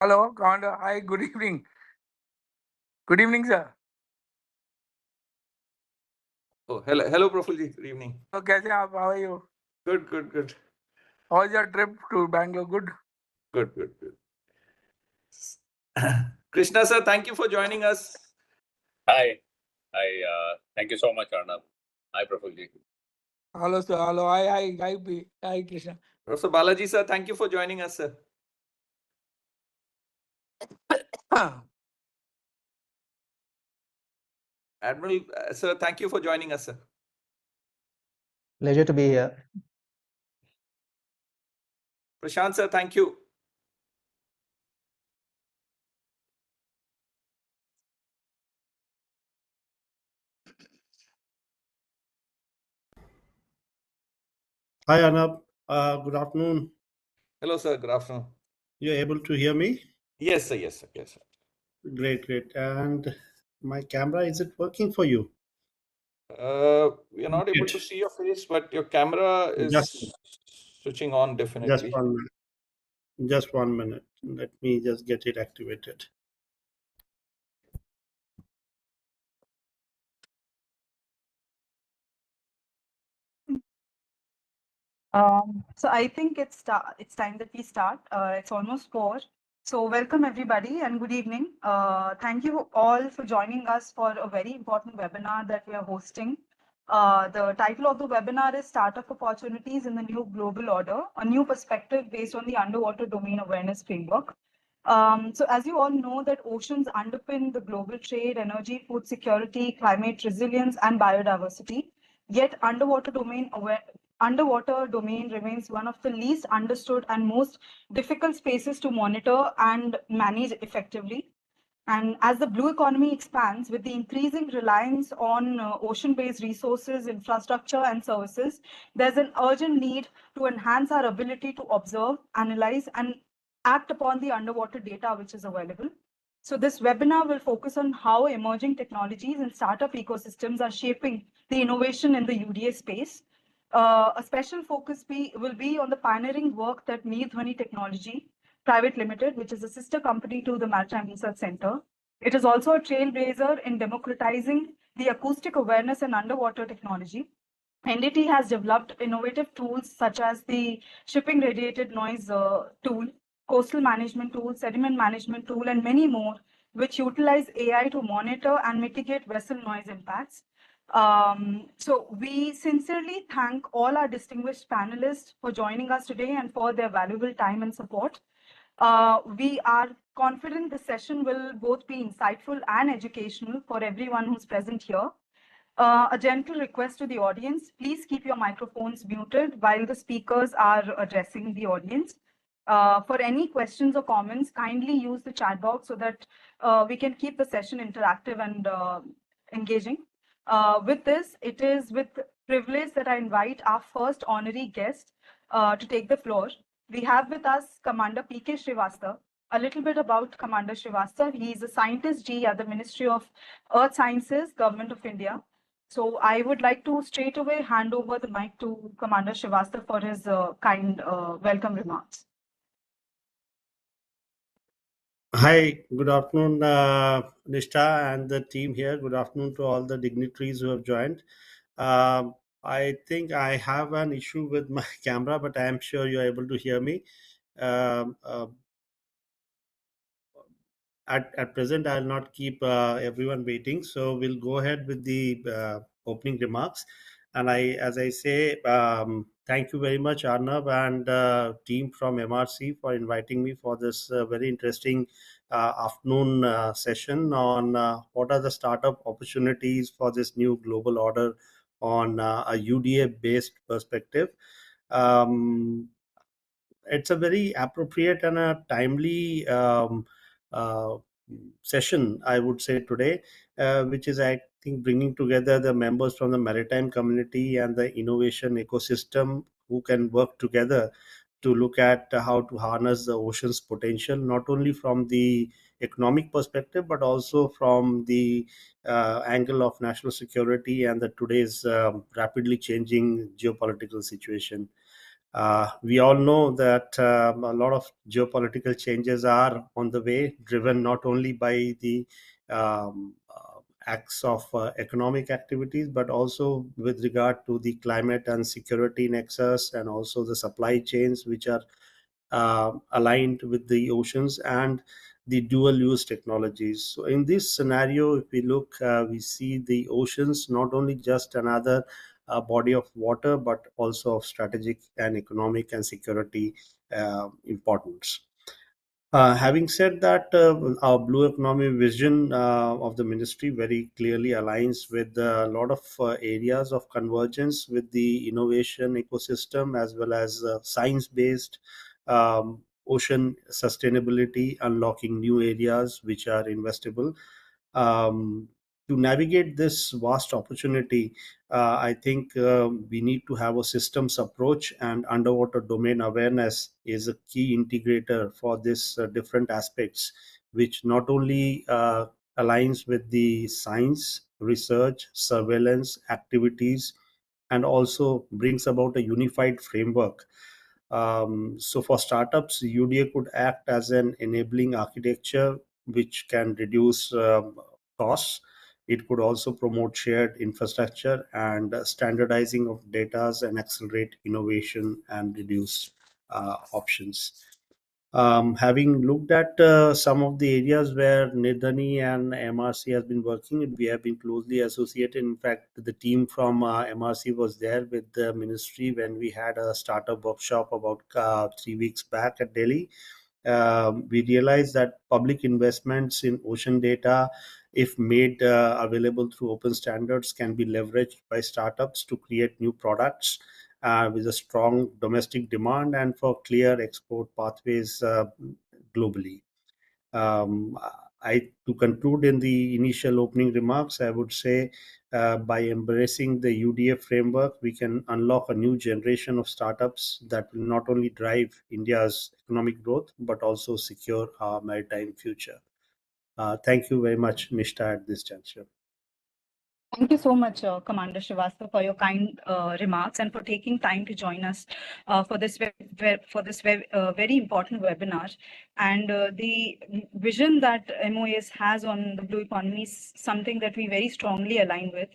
Hello, Commander. Hi, good evening. Good evening, sir. Oh, hello, Profulji. Good evening. So, कैसे हैं आप? How are you? Good. How was your trip to Bangalore? Good. Good. Krishna sir, thank you for joining us. Hi. Thank you so much, Arnab. Hi, Prafulji. Hello, sir. Hello. Hi, Krishna. Professor Balaji sir, thank you for joining us, sir. Admiral sir, thank you for joining us, sir. Pleasure to be here. Prashant sir, thank you. Hi, Arnab. Good afternoon. Hello, sir. Good afternoon. You're able to hear me? Yes, sir. Great. And my camera, is it working for you? We are not able to see your face, but your camera is switching on definitely. Just 1 minute. Let me just get it activated. So I think it's time that we start. It's almost 4. So welcome everybody and good evening. Thank you all for joining us for a very important webinar that we are hosting. The title of the webinar is Startup Opportunities in the New Global Order, a new perspective based on the underwater domain awareness framework. So as you all know that oceans underpin the global trade, energy, food security, climate resilience, and biodiversity. Yet underwater domain remains one of the least understood and most difficult spaces to monitor and manage effectively. And as the blue economy expands with the increasing reliance on ocean-based resources, infrastructure, and services, there's an urgent need to enhance our ability to observe, analyze, and act upon the underwater data which is available. So this webinar will focus on how emerging technologies and startup ecosystems are shaping the innovation in the UDA space. A special focus will be on the pioneering work that Dhwani Technology Private Limited, which is a sister company to the Maritime Research Center. It is also a trailblazer in democratizing the acoustic awareness and underwater technology. NDT has developed innovative tools such as the shipping radiated noise tool, coastal management tool, sediment management tool, and many more, which utilize AI to monitor and mitigate vessel noise impacts. So we sincerely thank all our distinguished panelists for joining us today and for their valuable time and support. We are confident the session will both be insightful and educational for everyone who's present here. A gentle request to the audience, please keep your microphones muted while the speakers are addressing the audience. For any questions or comments, kindly use the chat box so that we can keep the session interactive and engaging. With this, it is with privilege that I invite our first honorary guest to take the floor. We have with us Commander P.K. Srivastava. A little bit about Commander Srivastava. He is a scientist G at the Ministry of Earth Sciences, Government of India. So I would like to straight away hand over the mic to Commander Srivastava for his kind welcome remarks. Hi, good afternoon, Nishta and the team here. Good afternoon to all the dignitaries who have joined. I think I have an issue with my camera, but I am sure you're able to hear me. At present, I'll not keep everyone waiting. So we'll go ahead with the opening remarks. And as I say, thank you very much, Arnav and team from MRC for inviting me for this very interesting afternoon session on what are the startup opportunities for this new global order on a UDA-based perspective. It's a very appropriate and a timely uh, session, I would say, today, which is, I think, bringing together the members from the maritime community and the innovation ecosystem who can work together to look at how to harness the ocean's potential, not only from the economic perspective, but also from the angle of national security and the today's rapidly changing geopolitical situation. We all know that a lot of geopolitical changes are on the way, driven not only by the acts of economic activities, but also with regard to the climate and security nexus, and also the supply chains which are aligned with the oceans, and the dual use technologies. So in this scenario, if we look, we see the oceans not only just another body of water, but also of strategic and economic and security importance. Having said that, our blue economy vision of the ministry very clearly aligns with a lot of areas of convergence with the innovation ecosystem, as well as science-based ocean sustainability, unlocking new areas which are investable. Um, to navigate this vast opportunity, I think we need to have a systems approach, and underwater domain awareness is a key integrator for this different aspects, which not only aligns with the science, research, surveillance activities, and also brings about a unified framework. So for startups, UDA could act as an enabling architecture which can reduce costs. It could also promote shared infrastructure and standardizing of data and accelerate innovation and reduce options. Having looked at some of the areas where Nidhani and MRC has been working, we have been closely associated. In fact, the team from MRC was there with the ministry when we had a startup workshop about 3 weeks back at Delhi. We realized that public investments in ocean data, if made available through open standards, can be leveraged by startups to create new products with a strong domestic demand and for clear export pathways globally. Um, to conclude in the initial opening remarks, I would say by embracing the UDA framework, we can unlock a new generation of startups that will not only drive India's economic growth, but also secure our maritime future. Thank you very much, Nishta, at this juncture. Thank you so much, Commander Srivastava, for your kind remarks and for taking time to join us for this very important webinar. And the vision that MOAS has on the blue economy is something that we very strongly align with.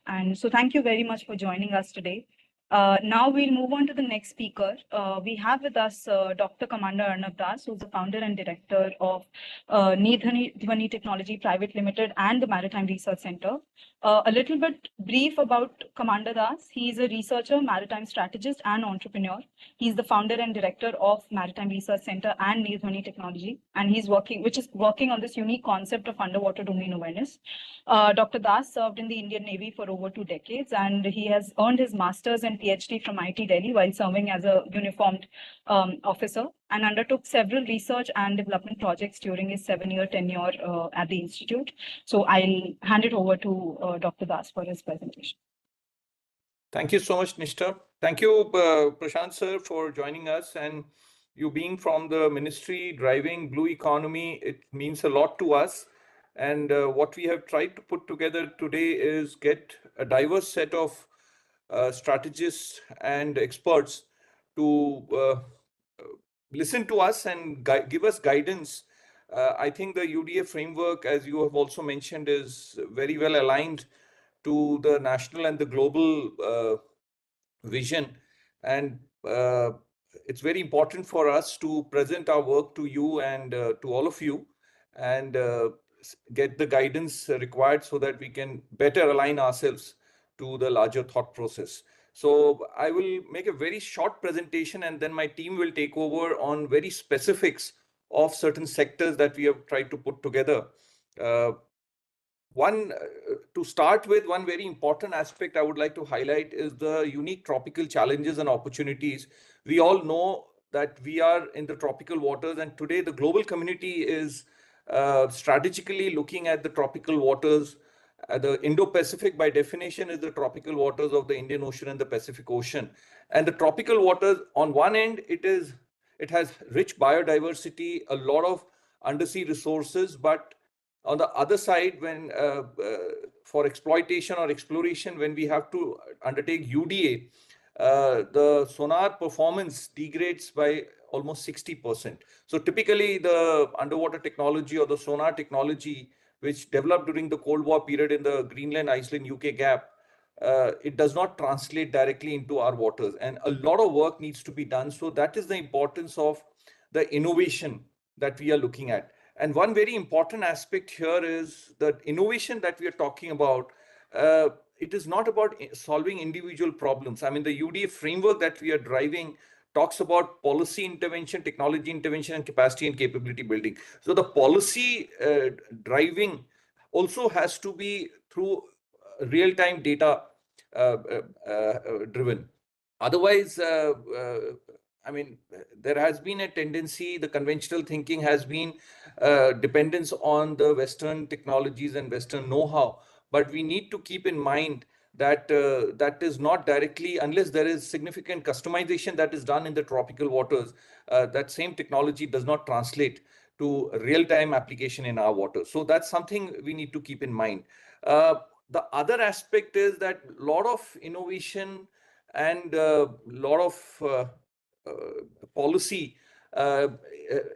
And so thank you very much for joining us today. Now we'll move on to the next speaker. We have with us Dr. Commander Arnab Das, who's the founder and director of Nidhani Technology Private Limited and the Maritime Research Center. A little bit brief about Commander Das. He is a researcher, maritime strategist, and entrepreneur. He's the founder and director of Maritime Research Center and Nidhani Technology, and he's working on this unique concept of underwater domain awareness. Dr. Das served in the Indian Navy for over 2 decades, and he has earned his master's and PhD from IIT Delhi while serving as a uniformed officer, and undertook several research and development projects during his 7-year tenure at the institute. So I'll hand it over to Dr. Das for his presentation. Thank you so much, Nishta. Thank you, Prashant sir, for joining us. And you being from the ministry driving blue economy, it means a lot to us. And what we have tried to put together today is get a diverse set of strategists and experts to listen to us and give us guidance. I think the UDA framework, as you have also mentioned, is very well aligned to the national and the global vision. And it's very important for us to present our work to you and to all of you, and get the guidance required so that we can better align ourselves to the larger thought process. So I will make a very short presentation, and then my team will take over on very specifics of certain sectors that we have tried to put together. To start with, one very important aspect I would like to highlight is the unique tropical challenges and opportunities. We all know that we are in the tropical waters, and today the global community is strategically looking at the tropical waters. The Indo-Pacific, by definition, is the tropical waters of the Indian Ocean and the Pacific Ocean. And the tropical waters, on one end, it has rich biodiversity, a lot of undersea resources, but on the other side, when for exploitation or exploration, when we have to undertake UDA, the sonar performance degrades by almost 60%. So typically the underwater technology or the sonar technology, which developed during the Cold War period in the Greenland, Iceland, UK gap, it does not translate directly into our waters. And a lot of work needs to be done. So that is the importance of the innovation that we are looking at. And one very important aspect here is that innovation that we are talking about, it is not about solving individual problems. I mean, the UDA framework that we are driving talks about policy intervention, technology intervention, and capacity and capability building. So the policy driving also has to be through real-time data driven. Otherwise, I mean, there has been a tendency, the conventional thinking has been dependence on the Western technologies and Western know-how. But we need to keep in mind that that is not directly, unless there is significant customization that is done in the tropical waters, that same technology does not translate to real-time application in our waters. So that's something we need to keep in mind. The other aspect is that a lot of innovation and a lot of policy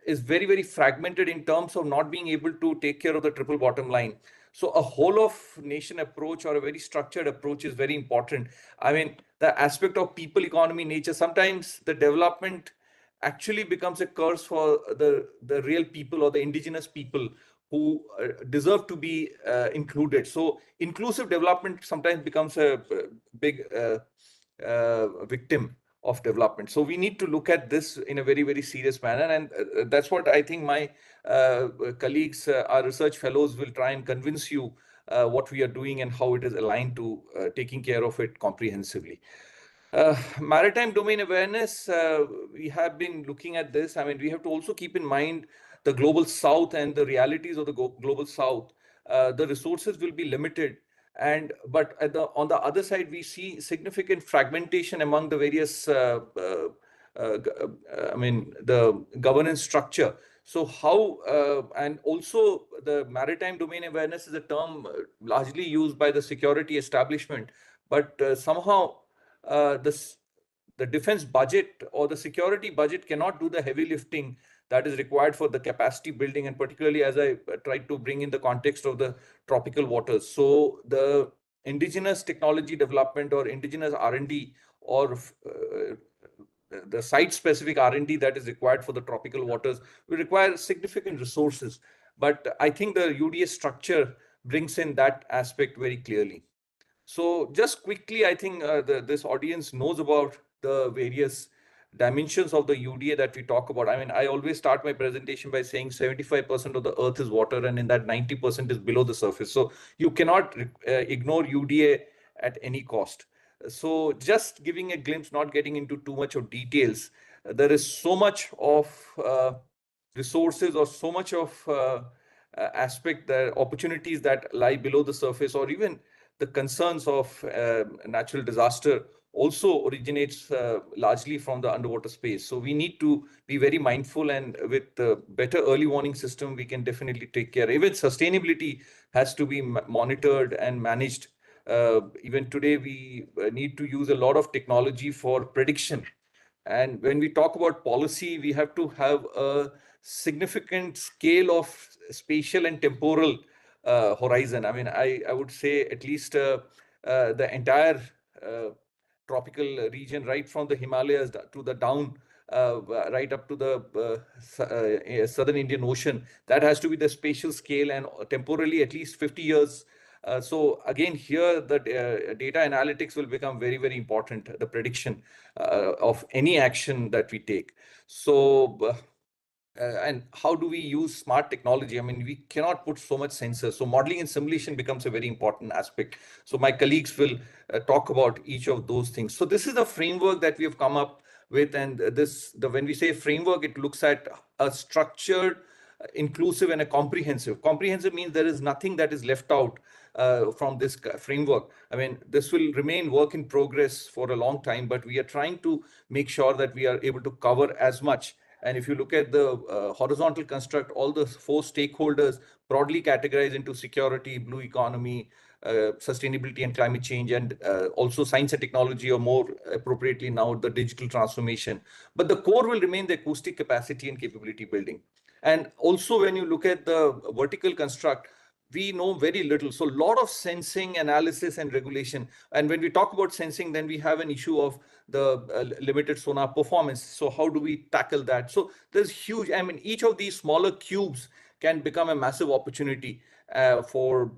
is very, very fragmented in terms of not being able to take care of the triple bottom line. So a whole of nation approach or a very structured approach is very important. I mean, the aspect of people, economy, nature, sometimes the development actually becomes a curse for the real people or the indigenous people who deserve to be included. So inclusive development sometimes becomes a big victim of development. So we need to look at this in a very, very serious manner. And that's what I think my colleagues, our research fellows will try and convince you what we are doing and how it is aligned to taking care of it comprehensively. Maritime domain awareness, we have been looking at this. I mean, we have to also keep in mind the global south and the realities of the global south. The resources will be limited. But on the other side, we see significant fragmentation among the various, I mean, the governance structure. So how, and also the maritime domain awareness is a term largely used by the security establishment, but somehow the defense budget or the security budget cannot do the heavy lifting that is required for the capacity building, and particularly as I tried to bring in the context of the tropical waters. So the indigenous technology development or indigenous R&D or the site-specific R&D that is required for the tropical waters will require significant resources. But I think the UDA structure brings in that aspect very clearly. So just quickly, I think this audience knows about the various dimensions of the UDA that we talk about. I mean, I always start my presentation by saying 75% of the earth is water, and in that 90% is below the surface. So you cannot ignore UDA at any cost. So just giving a glimpse, not getting into too much of details, there is so much of resources or so much of aspect, the opportunities that lie below the surface, or even the concerns of natural disaster also originates largely from the underwater space. So we need to be very mindful, and with the better early warning system, we can definitely take care. Even sustainability has to be monitored and managed. Even today, we need to use a lot of technology for prediction. And when we talk about policy, we have to have a significant scale of spatial and temporal horizon. I mean, I would say at least the entire tropical region, right from the Himalayas to the down, right up to the southern Indian Ocean, that has to be the spatial scale, and temporally at least 50 years. So again, here the data analytics will become very, very important, the prediction of any action that we take. So and how do we use smart technology? I mean, we cannot put so much sensors. So modeling and simulation becomes a very important aspect. So my colleagues will talk about each of those things. So this is the framework that we have come up with. And when we say framework, it looks at a structured, inclusive, and a comprehensive. Comprehensive means there is nothing that is left out from this framework. I mean, this will remain work in progress for a long time, but we are trying to make sure that we are able to cover as much. And if you look at the horizontal construct, all the 4 stakeholders broadly categorized into security, blue economy, sustainability and climate change, and also science and technology, or more appropriately now the digital transformation. But the core will remain the acoustic capacity and capability building. And also when you look at the vertical construct, we know very little. So a lot of sensing, analysis, and regulation. And when we talk about sensing, then we have an issue of the limited sonar performance. So how do we tackle that? So there's huge, I mean, each of these smaller cubes can become a massive opportunity for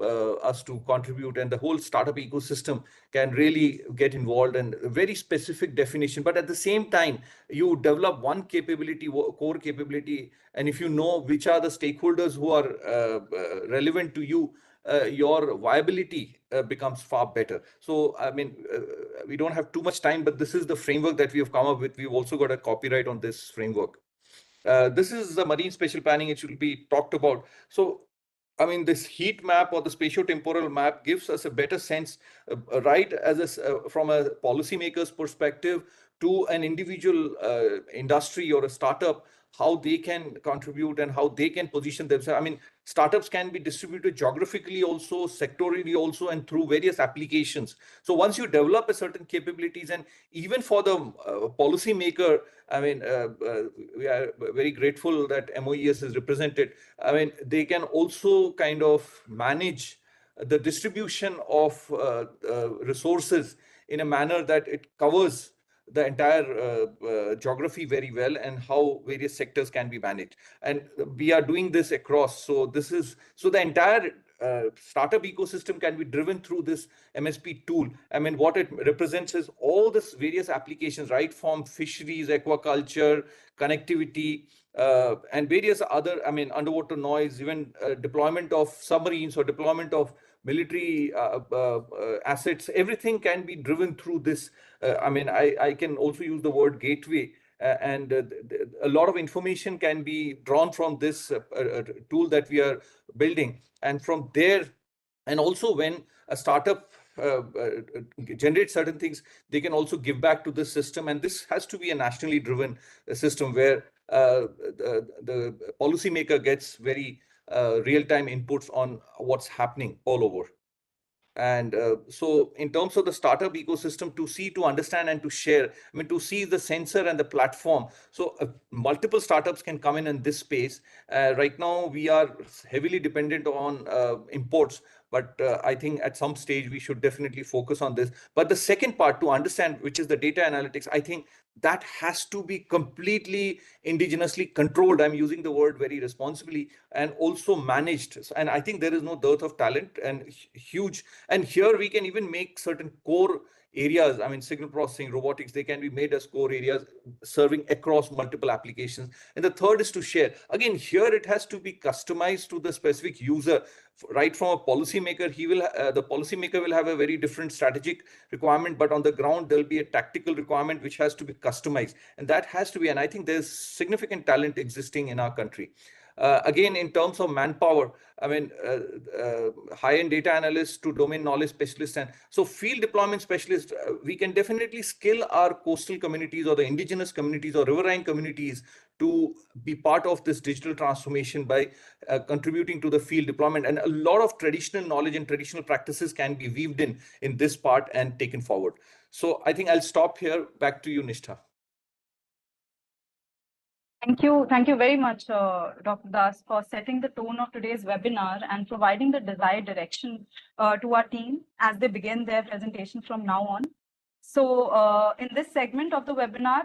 us to contribute, and the whole startup ecosystem can really get involved, and a very specific definition. But at the same time, you develop one capability, core capability, and if you know which are the stakeholders who are relevant to you, your viability becomes far better. So, I mean, we don't have too much time, but this is the framework that we have come up with. We've also got a copyright on this framework. This is the marine spatial planning. It should be talked about. So, I mean, this heat map or the spatio-temporal map gives us a better sense, right, as from a policymaker's perspective to an individual industry or a startup, how they can contribute and how they can position themselves. I mean, startups can be distributed geographically also, sectorally also, and through various applications. So once you develop a certain capabilities, and even for the policymaker, I mean, we are very grateful that MOES is represented. I mean, they can also kind of manage the distribution of resources in a manner that it covers the entire geography very well, and how various sectors can be managed. And we are doing this across. So this is, so the entire startup ecosystem can be driven through this MSP tool. I mean, what it represents is all this various applications, right, from fisheries, aquaculture, connectivity, and various other, I mean, underwater noise, even deployment of submarines or deployment of military assets. Everything can be driven through this. I mean, I can also use the word gateway, and a lot of information can be drawn from this tool that we are building. And from there, and also when a startup generates certain things, they can also give back to the system. And this has to be a nationally driven system where the policymaker gets very real-time inputs on what's happening all over. And so in terms of the startup ecosystem, to understand and to share, I mean, to see the sensor and the platform. So multiple startups can come in this space. Right now, we are heavily dependent on imports, but I think at some stage we should definitely focus on this. But the second part to understand, which is the data analytics, I think that has to be completely indigenously controlled. I'm using the word very responsibly, and also managed. And I think there is no dearth of talent, and huge. And here we can even make certain core areas. I mean, signal processing, robotics, they can be made as core areas serving across multiple applications. And the third is to share. Again, here it has to be customized to the specific user. Right from a policymaker, the policymaker will have a very different strategic requirement, but on the ground there'll be a tactical requirement which has to be customized, and that has to be. And I think there's significant talent existing in our country. Again, in terms of manpower, I mean, high-end data analysts to domain knowledge specialists, and so field deployment specialists, we can definitely skill our coastal communities or the indigenous communities or riverine communities to be part of this digital transformation by contributing to the field deployment. And a lot of traditional knowledge and traditional practices can be weaved in this part and taken forward. So I think I'll stop here. Back to you, Nishtha. Thank you very much, Dr. Das, for setting the tone of today's webinar and providing the desired direction to our team as they begin their presentation from now on. So in this segment of the webinar,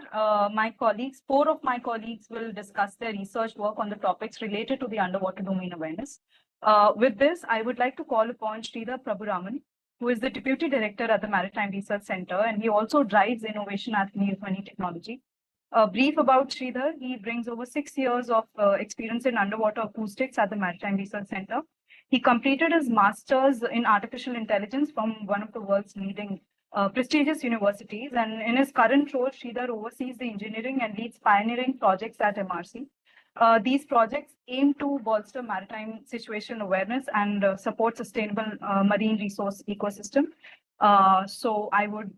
four of my colleagues will discuss their research work on the topics related to the underwater domain awareness. With this, I would like to call upon Sridhar Prabhuraman, who is the Deputy Director at the Maritime Research Center, and he also drives innovation at Maritime Technology. A brief about Sridhar: he brings over 6 years of experience in underwater acoustics at the Maritime Research Center. He completed his master's in artificial intelligence from one of the world's leading prestigious universities. And in his current role, Sridhar oversees the engineering and leads pioneering projects at MRC. These projects aim to bolster maritime situational awareness and support sustainable marine resource ecosystem. So I would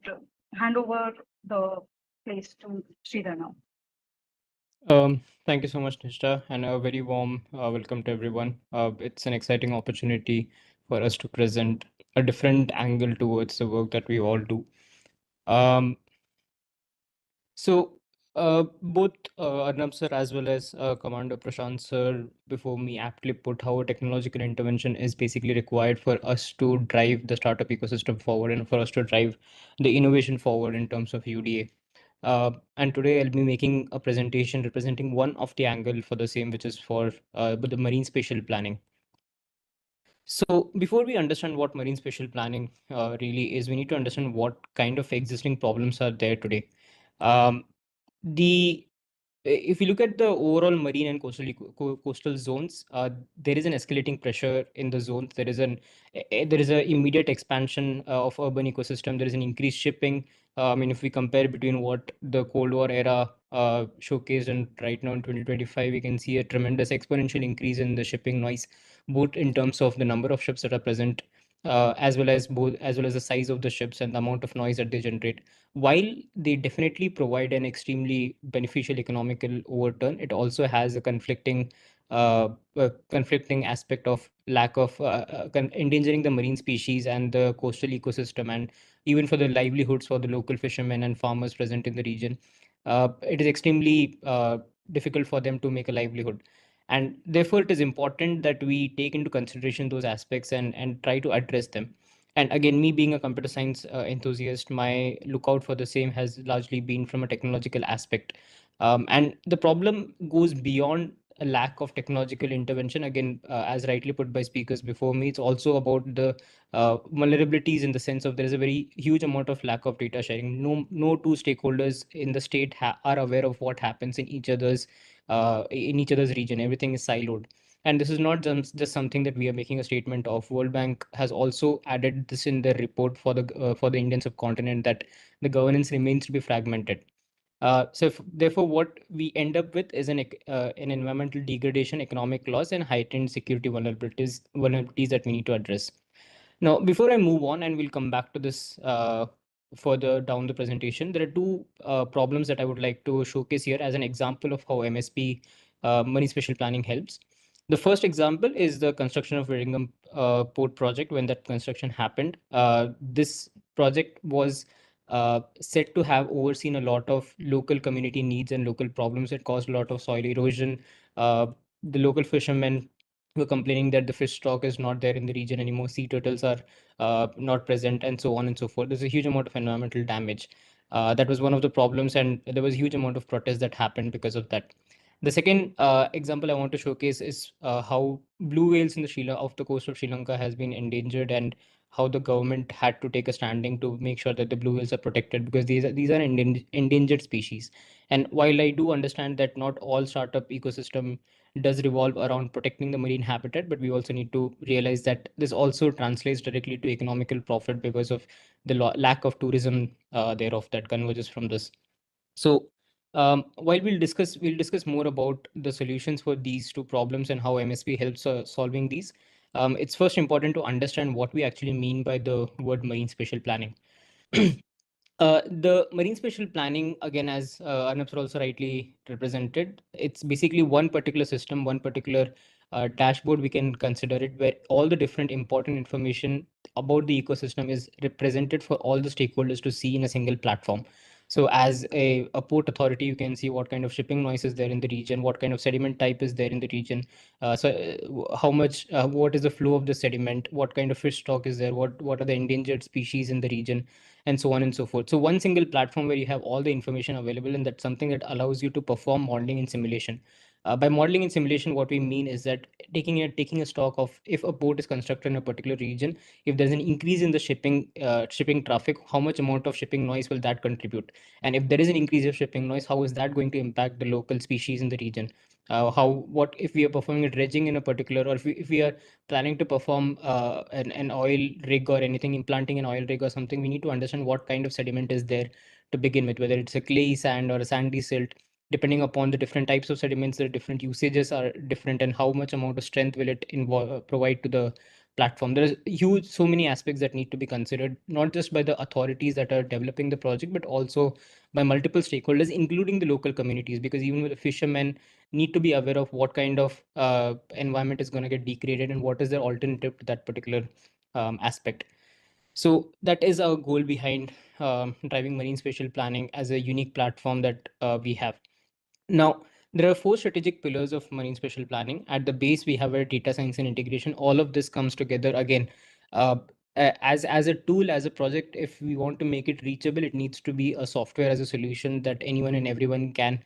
hand over the place to Sridhar now. Thank you so much, Nishtha, and a very warm welcome to everyone. It's an exciting opportunity for us to present a different angle towards the work that we all do. Um, both Arnab sir as well as Commander Prashant sir before me aptly put how a technological intervention is basically required for us to drive the startup ecosystem forward and for us to drive the innovation forward in terms of UDA. And today I'll be making a presentation representing one of the angle for the same, which is for the marine spatial planning. So before we understand what marine spatial planning really is, we need to understand what kind of existing problems are there today. The If you look at the overall marine and coastal zones, there is an escalating pressure in the zones. There is an immediate expansion of urban ecosystem. There is an increased shipping. I mean, if we compare between what the Cold War era showcased and right now in 2025, we can see a tremendous exponential increase in the shipping noise, both in terms of the number of ships that are present, as well as the size of the ships and the amount of noise that they generate. While they definitely provide an extremely beneficial economical overturn, it also has a conflicting aspect of lack of endangering the marine species and the coastal ecosystem, and even for the livelihoods for the local fishermen and farmers present in the region. It is extremely difficult for them to make a livelihood. And therefore, it is important that we take into consideration those aspects and try to address them. And again, me being a computer science enthusiast, my lookout for the same has largely been from a technological aspect. And the problem goes beyond a lack of technological intervention. Again, as rightly put by speakers before me, it's also about the vulnerabilities in the sense of there is a very huge amount of lack of data sharing. No two stakeholders in the state are aware of what happens in each other's region. Everything is siloed. And this is not just something that we are making a statement of. World Bank has also added this in their report for the Indian subcontinent, that the governance remains to be fragmented. Therefore, what we end up with is an environmental degradation, economic loss, and heightened security vulnerabilities that we need to address. Now, before I move on, and we'll come back to this further down the presentation, there are two problems that I would like to showcase here as an example of how MSP, Marine Spatial Planning, helps. The first example is the construction of Whittingham Port project. When that construction happened, this project was said to have overseen a lot of local community needs and local problems. It caused a lot of soil erosion. The local fishermen were complaining that the fish stock is not there in the region anymore. Sea turtles are not present, and so on and so forth. There's a huge amount of environmental damage. That was one of the problems, and there was a huge amount of protest that happened because of that. The second example I want to showcase is how blue whales in off the coast of Sri Lanka has been endangered, and how the government had to take a standing to make sure that the blue whales are protected, because these are endangered species. And while I do understand that not all startup ecosystem does revolve around protecting the marine habitat, but we also need to realize that this also translates directly to economical profit because of the lack of tourism thereof that converges from this. So while we'll discuss more about the solutions for these two problems and how MSP helps solving these. It's first important to understand what we actually mean by the word marine spatial planning. The marine spatial planning, again, as Arnab sir also rightly represented, it's basically one particular system, one particular dashboard, we can consider it, where all the different important information about the ecosystem is represented for all the stakeholders to see in a single platform. So as a port authority, you can see what kind of shipping noise is there in the region, what kind of sediment type is there in the region, what is the flow of the sediment, what kind of fish stock is there, what are the endangered species in the region, and so on and so forth. So one single platform where you have all the information available, and that's something that allows you to perform modeling and simulation. By modeling and simulation, what we mean is that taking a stock of, if a port is constructed in a particular region, if there's an increase in the shipping traffic, how much amount of shipping noise will that contribute? And if there is an increase of shipping noise, how is that going to impact the local species in the region? What if we are performing a dredging in a particular, or if we are planning to perform an oil rig or anything, implanting an oil rig or something, we need to understand what kind of sediment is there to begin with, whether it's a clay sand or a sandy silt. Depending upon the different types of sediments, the different usages are different, and how much amount of strength will it provide to the platform. There's so many aspects that need to be considered, not just by the authorities that are developing the project, but also by multiple stakeholders, including the local communities, because even with the fishermen need to be aware of what kind of environment is going to get degraded and what is their alternative to that particular aspect. So that is our goal behind driving marine spatial planning as a unique platform that we have. Now, there are 4 strategic pillars of marine spatial planning. At the base, we have our data science and integration. All of this comes together again uh, as a tool, as a project. If we want to make it reachable, it needs to be a software as a solution that anyone and everyone can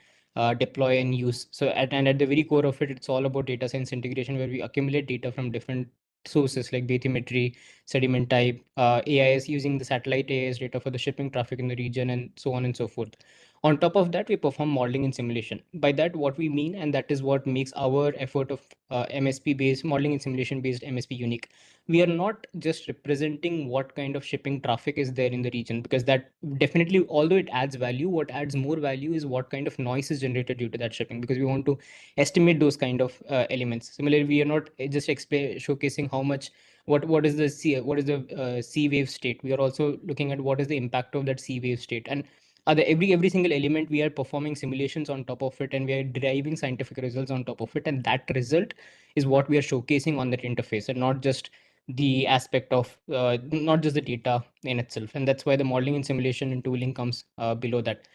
deploy and use. So and at the very core of it, it's all about data science integration, where we accumulate data from different sources like bathymetry, sediment type, AIS, using the satellite AIS data for the shipping traffic in the region, and so on and so forth. On top of that, we perform modeling and simulation. By that, what we mean, and that is what makes our effort of MSP-based modeling and simulation-based MSP unique. We are not just representing what kind of shipping traffic is there in the region, because that definitely, although it adds value, what adds more value is what kind of noise is generated due to that shipping, because we want to estimate those kind of elements. Similarly, we are not just showcasing how much what is the sea wave state. We are also looking at what is the impact of that sea wave state, and every single element we are performing simulations on top of it, and we are deriving scientific results on top of it, and that result is what we are showcasing on that interface, and not just the aspect of not just the data in itself. And that's why the modeling and simulation and tooling comes below that.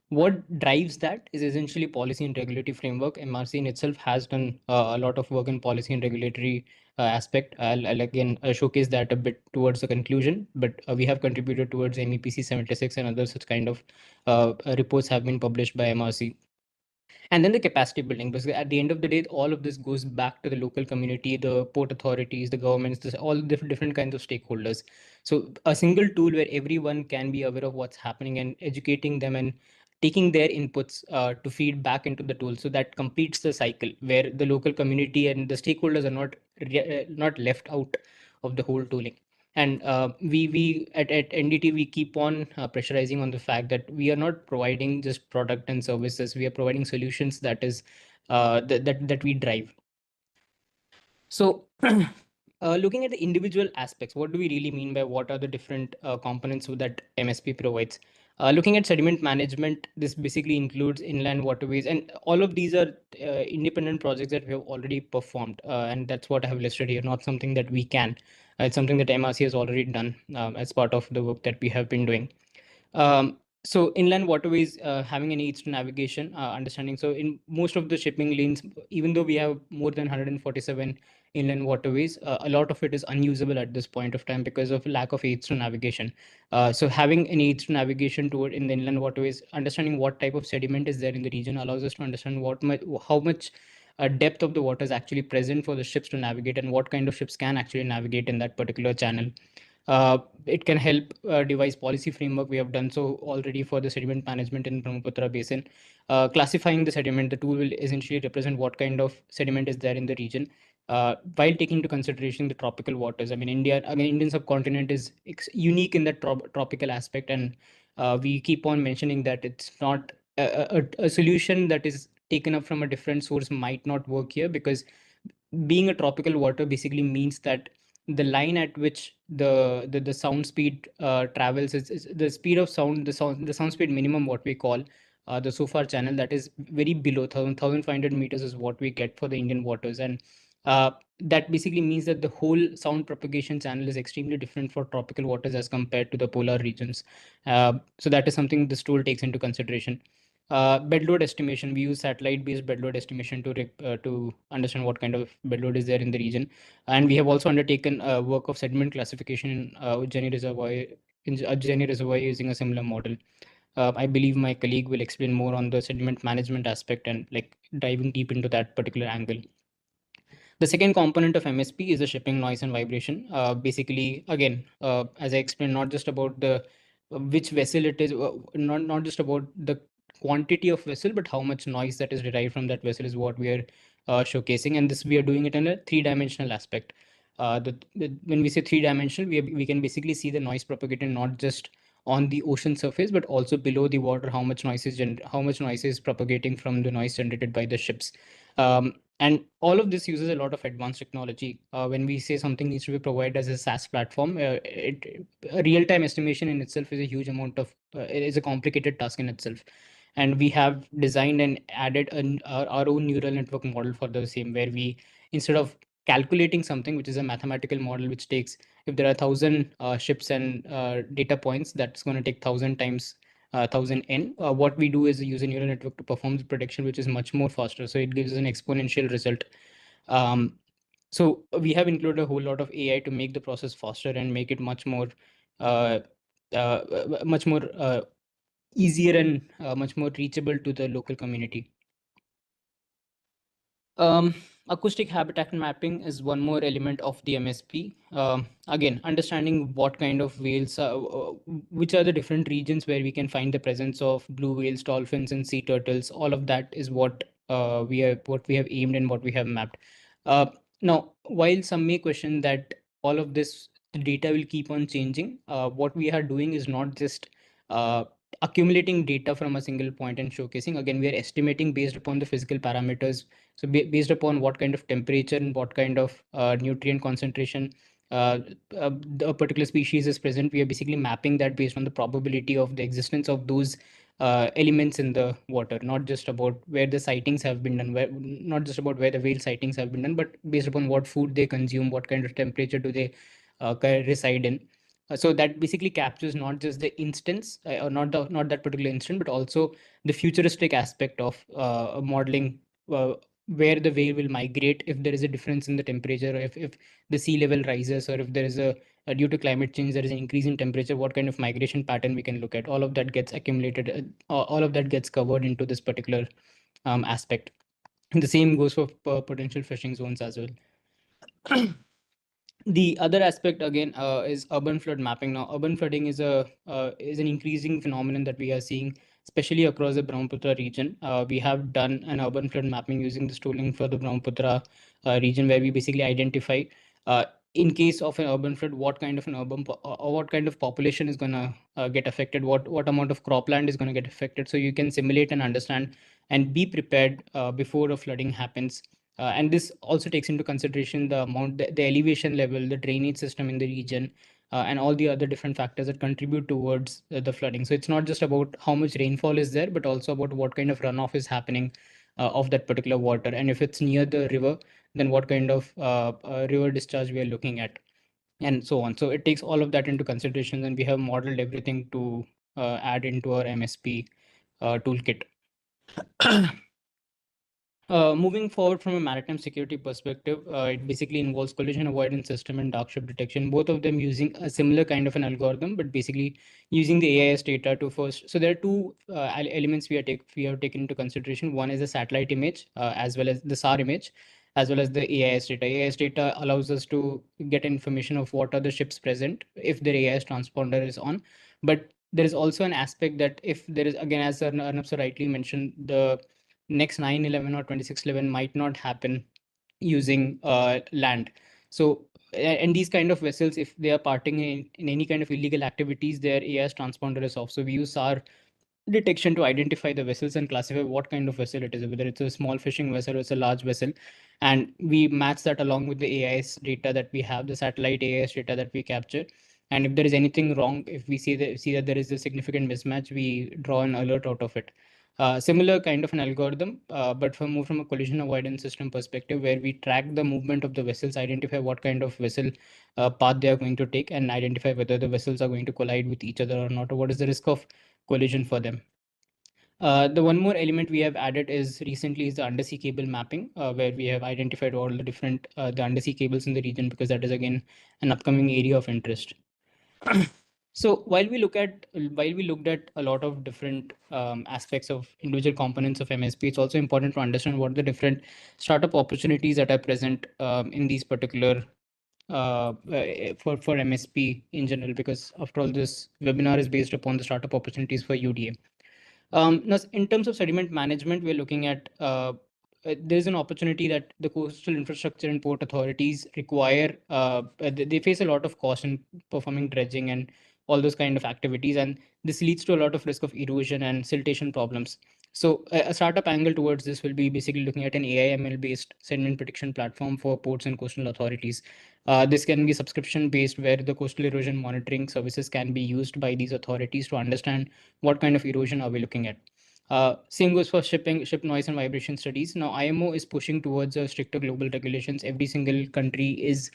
What drives that is essentially policy and regulatory framework. MRC in itself has done a lot of work in policy and regulatory aspect. I'll again showcase that a bit towards the conclusion, but we have contributed towards MEPC 76 and other such kind of reports have been published by MRC. And then the capacity building, because at the end of the day, all of this goes back to the local community, the port authorities, the governments, all the different kinds of stakeholders. So a single tool where everyone can be aware of what's happening and educating them and taking their inputs to feed back into the tool. So that completes the cycle where the local community and the stakeholders are not left out of the whole tooling. And we at NDT, we keep on pressurizing on the fact that we are not providing just product and services. We are providing solutions that is that we drive. So looking at the individual aspects, what do we really mean by what are the different components that MSP provides? Looking at sediment management, this basically includes inland waterways, and all of these are independent projects that we have already performed, and that's what I have listed here, not something that we can. It's something that MRC has already done as part of the work that we have been doing. So inland waterways, having an aids to navigation, understanding. So in most of the shipping lanes, even though we have more than 147 inland waterways, a lot of it is unusable at this point of time because of lack of aids to navigation. So having an aids to navigation toward in the inland waterways, understanding what type of sediment is there in the region allows us to understand how much depth of the water is actually present for the ships to navigate, and what kind of ships can actually navigate in that particular channel. It can help devise policy framework. We have done so already for the sediment management in Brahmaputra Basin. Classifying the sediment, the tool will essentially represent what kind of sediment is there in the region, while taking into consideration the tropical waters. I mean, Indian subcontinent is unique in that tropical aspect, and we keep on mentioning that it's not a solution that is taken up from a different source might not work here, because being a tropical water basically means that the line at which the sound speed travels is the speed of sound, the sound speed minimum, what we call the SOFAR channel, that is very below 1500 meters is what we get for the Indian waters. And that basically means that the whole sound propagation channel is extremely different for tropical waters as compared to the polar regions. So that is something this tool takes into consideration. Bed load estimation, we use satellite based bed load estimation to understand what kind of bed load is there in the region. And we have also undertaken work of sediment classification in Ujjaini reservoir using a similar model. I believe my colleague will explain more on the sediment management aspect and like diving deep into that particular angle. The second component of MSP is the shipping noise and vibration. Basically, again, as I explained, not just about the which vessel it is, not just about the quantity of vessel, but how much noise that is derived from that vessel is what we are showcasing. And this we are doing it in a three-dimensional aspect. When we say three-dimensional, we can basically see the noise propagated not just on the ocean surface, but also below the water, how much noise is propagating from the noise generated by the ships. And all of this uses a lot of advanced technology. When we say something needs to be provided as a SaaS platform, a real-time estimation in itself is a huge amount of, it is a complicated task in itself. And we have designed and added our own neural network model for the same, where we, instead of calculating something, which is a mathematical model, which takes, if there are 1,000 ships and data points, that's going to take 1,000 times 1,000 n. What we do is use a neural network to perform the prediction, which is much more faster. So it gives us an exponential result. So we have included a whole lot of AI to make the process faster and make it much more easier and much more reachable to the local community. Acoustic habitat mapping is one more element of the MSP. Again, understanding what kind of whales, which are the different regions where we can find the presence of blue whales, dolphins, and sea turtles. All of that is what we have aimed and what we have mapped. Now, while some may question that all of this data will keep on changing, what we are doing is not just accumulating data from a single point and showcasing. Again, we are estimating based upon the physical parameters. So based upon what kind of temperature and what kind of nutrient concentration a particular species is present, we are basically mapping that based on the probability of the existence of those elements in the water, not just about where the sightings have been done, not just about where the whale sightings have been done, but based upon what food they consume, what kind of temperature do they reside in. So that basically captures not just the instance, or not that particular instant, but also the futuristic aspect of modeling where the whale will migrate if there is a difference in the temperature, or if the sea level rises, or if there is a due to climate change there is an increase in temperature, what kind of migration pattern we can look at. All of that gets accumulated, all of that gets covered into this particular aspect. And the same goes for potential fishing zones as well. The other aspect again is urban flood mapping. Now, urban flooding is an increasing phenomenon that we are seeing, especially across the Brahmaputra region. We have done an urban flood mapping using the tooling for the Brahmaputra region, where we basically identify, in case of an urban flood, what kind of an or what kind of population is going to get affected, what amount of cropland is going to get affected. So you can simulate and understand and be prepared before a flooding happens. And this also takes into consideration the amount, the elevation level, the drainage system in the region, and all the other different factors that contribute towards the flooding. So it's not just about how much rainfall is there, but also about what kind of runoff is happening of that particular water. And if it's near the river, then what kind of river discharge we are looking at, and so on. So it takes all of that into consideration, and we have modeled everything to add into our MSP toolkit. Moving forward from a maritime security perspective, it basically involves collision avoidance system and dark ship detection, both of them using a similar kind of an algorithm, but basically using the AIS data to first. So there are two elements we have taken into consideration. One is the satellite image, as well as the SAR image, as well as the AIS data. AIS data allows us to get information of what are the ships present if their AIS transponder is on. But there is also an aspect that if there is, again, as Arnab so rightly mentioned, the next 9/11 or 26/11 might not happen using land. So, and these kind of vessels, if they are parting in any kind of illegal activities, their AIS transponder is off. So we use our detection to identify the vessels and classify what kind of vessel it is, whether it's a small fishing vessel or it's a large vessel. And we match that along with the AIS data that we have, the satellite AIS data that we capture. And if there is anything wrong, if we see that there is a significant mismatch, we draw an alert out of it. Similar kind of an algorithm, but more from a collision avoidance system perspective, where we track the movement of the vessels, identify what kind of vessel path they are going to take, and identify whether the vessels are going to collide with each other or not, or what is the risk of collision for them. The one more element we have added is recently is the undersea cable mapping, where we have identified all the different the undersea cables in the region, because that is again an upcoming area of interest. So while we looked at a lot of different aspects of individual components of MSP, it's also important to understand what the different startup opportunities that are present in these particular for MSP in general, because after all, this webinar is based upon the startup opportunities for UDA. Now, in terms of sediment management, we're looking at there's an opportunity that the coastal infrastructure and port authorities require. They face a lot of cost in performing dredging and all those kind of activities, and this leads to a lot of risk of erosion and siltation problems. So a startup angle towards this will be basically looking at an AI/ML based sediment prediction platform for ports and coastal authorities. This can be subscription based, where the coastal erosion monitoring services can be used by these authorities to understand what kind of erosion are we looking at. Same goes for ship noise and vibration studies. Now, IMO is pushing towards stricter global regulations. Every single country is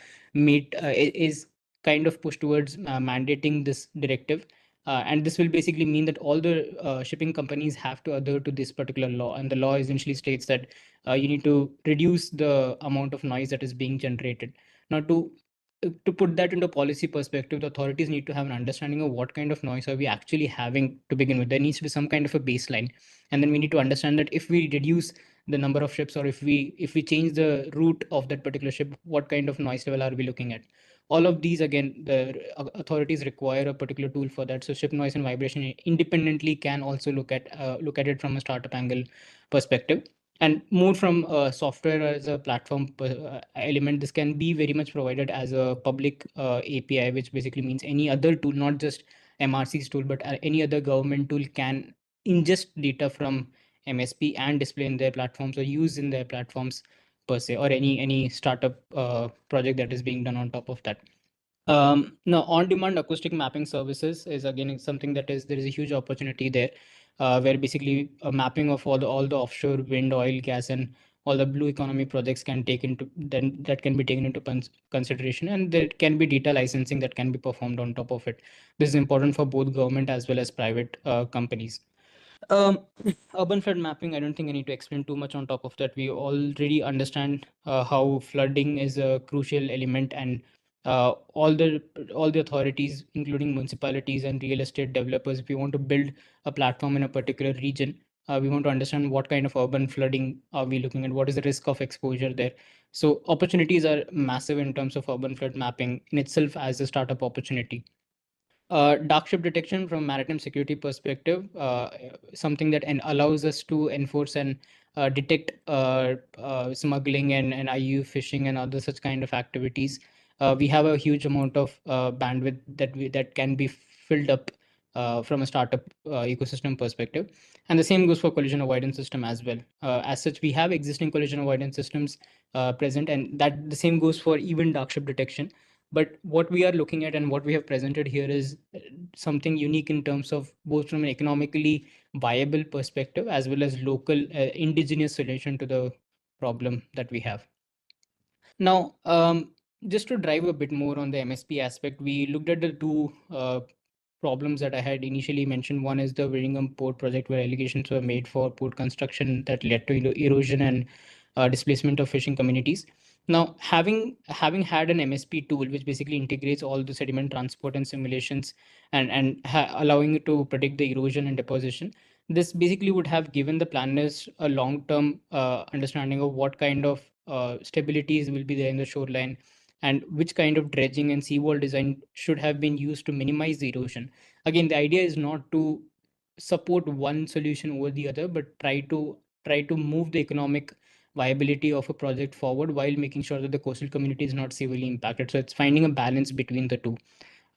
kind of pushed towards mandating this directive. And this will basically mean that all the shipping companies have to adhere to this particular law. And the law essentially states that you need to reduce the amount of noise that is being generated. Now, to put that into policy perspective, the authorities need to have an understanding of what kind of noise are we actually having to begin with. There needs to be some kind of a baseline, and then we need to understand that if we reduce the number of ships, or if we change the route of that particular ship, what kind of noise level are we looking at? All of these, again, the authorities require a particular tool for that. So ship noise and vibration independently can also look at it from a startup angle perspective. And more from software as a platform element, this can be very much provided as a public API, which basically means any other tool, not just MRC's tool, but any other government tool can ingest data from MSP and display in their platforms or use in their platforms per se, or any startup project that is being done on top of that. Now, on-demand acoustic mapping services is again something that there is a huge opportunity there, where basically a mapping of all the offshore wind, oil, gas, and all the blue economy projects can that can be taken into consideration, and there can be data licensing that can be performed on top of it. This is important for both government as well as private companies. Urban flood mapping, I don't think I need to explain too much on top of that. We already understand how flooding is a crucial element, and all the authorities, including municipalities and real estate developers, if we want to build a platform in a particular region, we want to understand what kind of urban flooding are we looking at, what is the risk of exposure there. So opportunities are massive in terms of urban flood mapping in itself as a startup opportunity. Dark ship detection from maritime security perspective, something that allows us to enforce and detect smuggling and IU fishing and other such kind of activities. We have a huge amount of bandwidth that can be filled up from a startup ecosystem perspective. And the same goes for collision avoidance system as well. As such, we have existing collision avoidance systems present, and that the same goes for even dark ship detection. But what we are looking at and what we have presented here is something unique in terms of both from an economically viable perspective as well as local indigenous solution to the problem that we have. Now, just to drive a bit more on the MSP aspect, we looked at the two problems that I had initially mentioned. One is the Whittingham Port project, where allegations were made for port construction that led to erosion and displacement of fishing communities. Now, having had an MSP tool, which basically integrates all the sediment transport and simulations and allowing it to predict the erosion and deposition, this basically would have given the planners a long-term understanding of what kind of stabilities will be there in the shoreline, and which kind of dredging and seawall design should have been used to minimize the erosion. Again, the idea is not to support one solution over the other, but try to move the economic viability of a project forward while making sure that the coastal community is not severely impacted. So it's finding a balance between the two.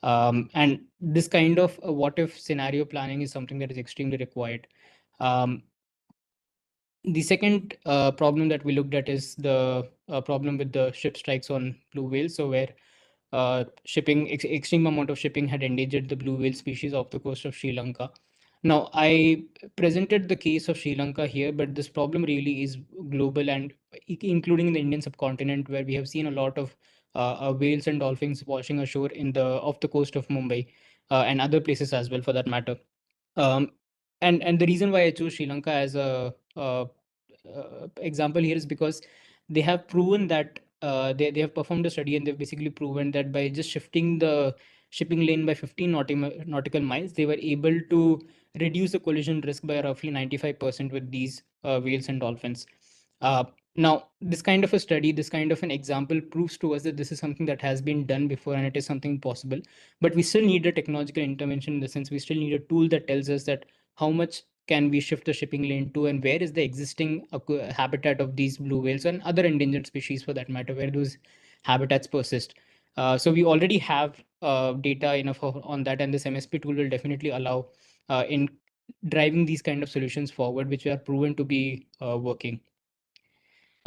And this kind of what if scenario planning is something that is extremely required. The second problem that we looked at is the problem with the ship strikes on blue whales. So where extreme amount of shipping had endangered the blue whale species off the coast of Sri Lanka. Now, I presented the case of Sri Lanka here, but this problem really is global, and including the Indian subcontinent, where we have seen a lot of whales and dolphins washing ashore off the coast of Mumbai and other places as well, for that matter. And the reason why I chose Sri Lanka as a example here is because they have proven that they have performed a study, and they've basically proven that by just shifting the shipping lane by 15 nautical miles, they were able to reduce the collision risk by roughly 95% with these whales and dolphins. Now, this kind of a study, this kind of an example proves to us that this is something that has been done before and it is something possible. But we still need a technological intervention, in the sense we still need a tool that tells us that how much can we shift the shipping lane to, and where is the existing habitat of these blue whales and other endangered species for that matter, where those habitats persist. So we already have data enough on that, and this MSP tool will definitely allow in driving these kind of solutions forward, which are proven to be working.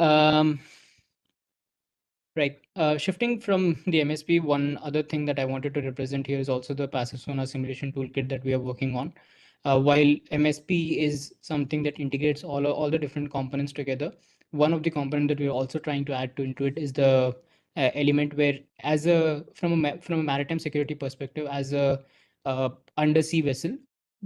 Right. Shifting from the MSP, one other thing that I wanted to represent here is also the passive sonar simulation toolkit that we are working on. While MSP is something that integrates all the different components together, one of the component that we're also trying to add into it is the element where, from a maritime security perspective, as a undersea vessel,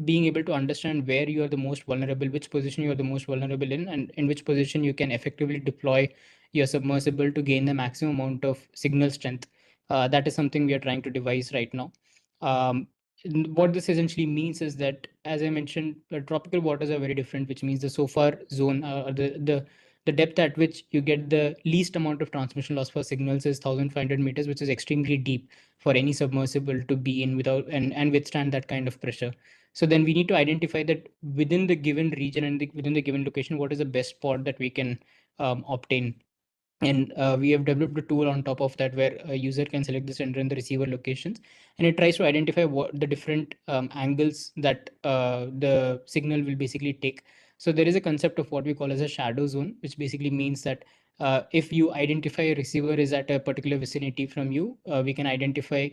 being able to understand where you are the most vulnerable, which position you are the most vulnerable in, and in which position you can effectively deploy your submersible to gain the maximum amount of signal strength. That is something we are trying to devise right now. What this essentially means is that, as I mentioned, tropical waters are very different, which means the SOFAR zone, or the depth at which you get the least amount of transmission loss for signals is 1,500 meters, which is extremely deep for any submersible to be in without and withstand that kind of pressure. So then we need to identify that within the given region and within the given location, what is the best spot that we can obtain. And we have developed a tool on top of that where a user can select the sender and the receiver locations, and it tries to identify what the different angles that the signal will basically take. So there is a concept of what we call as a shadow zone, which basically means that if you identify a receiver is at a particular vicinity from you, we can identify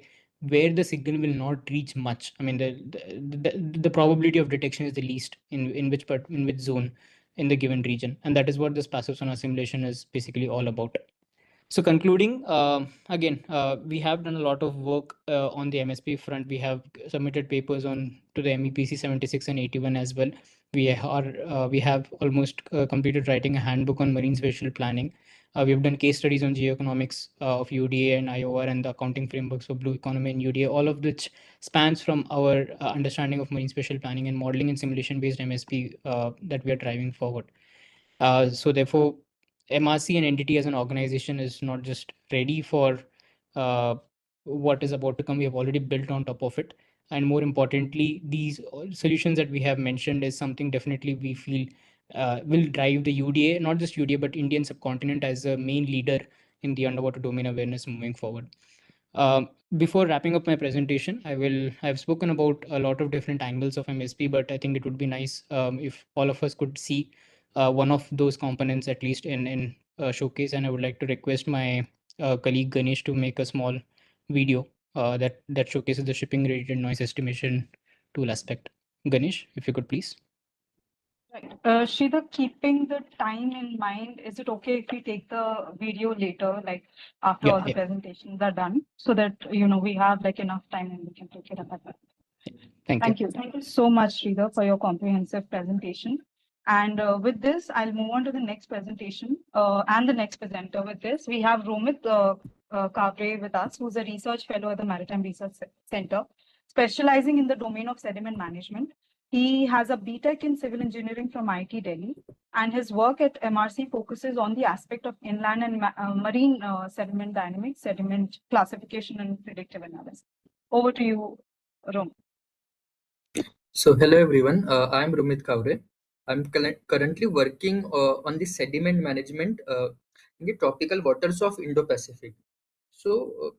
where the signal will not reach much. I mean, the probability of detection is the least in which zone in the given region. And that is what this passive sonar simulation is basically all about. So concluding, again, we have done a lot of work on the MSP front. We have submitted papers on to the MEPC 76 and 81 as well. We have almost completed writing a handbook on marine spatial planning. We have done case studies on geoeconomics of UDA and IOR and the accounting frameworks for blue economy and UDA, all of which spans from our understanding of marine spatial planning and modeling and simulation based MSP that we are driving forward. So therefore, MRC and entity as an organization is not just ready for what is about to come. We have already built on top of it. And more importantly, these solutions that we have mentioned is something definitely we feel will drive the UDA, not just UDA, but Indian subcontinent as a main leader in the underwater domain awareness moving forward. Before wrapping up my presentation, I've spoken about a lot of different angles of MSP, but I think it would be nice if all of us could see one of those components at least in showcase. And I would like to request my colleague Ganesh to make a small video that showcases the shipping related noise estimation tool aspect. Ganesh, if you could please. Right. Sridhar, keeping the time in mind, is it okay if we take the video later, like after Yeah, all the yeah. presentations are done, so that we have like enough time and we can take it up at that. Thank you. Thank you. Thank you so much, Sridhar, for your comprehensive presentation. And with this, I'll move on to the next presentation and the next presenter. With this, we have Romit Kavre with us, who's a research fellow at the Maritime Research Center, specializing in the domain of sediment management. He has a BTech in civil engineering from IIT Delhi, and his work at MRC focuses on the aspect of inland and marine sediment dynamics, sediment classification, and predictive analysis. Over to you, Romit. So hello everyone, I'm Rumit Kaure. I'm currently working on the sediment management in the tropical waters of Indo-Pacific. So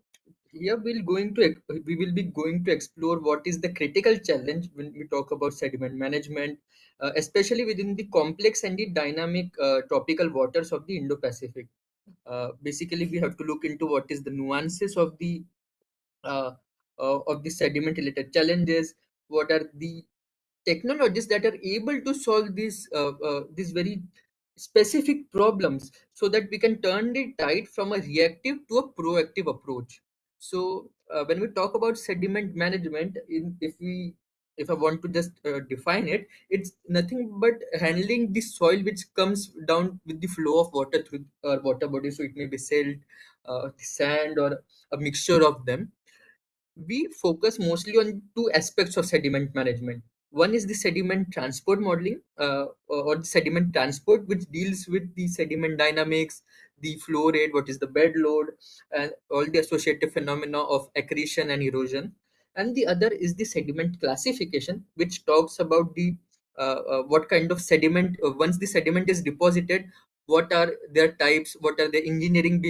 here we will be going to explore what is the critical challenge when we talk about sediment management, especially within the complex and the dynamic tropical waters of the Indo-Pacific. Basically, we have to look into what is the nuances uh, of the sediment related challenges, what are the technologies that are able to solve these very specific problems, so that we can turn the tide from a reactive to a proactive approach. So when we talk about sediment management, if I want to just define it, it's nothing but handling the soil which comes down with the flow of water through our water body. So it may be silt, sand, or a mixture of them. We focus mostly on two aspects of sediment management. One is the sediment transport modeling, or the sediment transport, which deals with the sediment dynamics, the flow rate, what is the bed load, and all the associated phenomena of accretion and erosion. And the other is the sediment classification, which talks about the what kind of sediment, once the sediment is deposited, what are their types, what are the engineering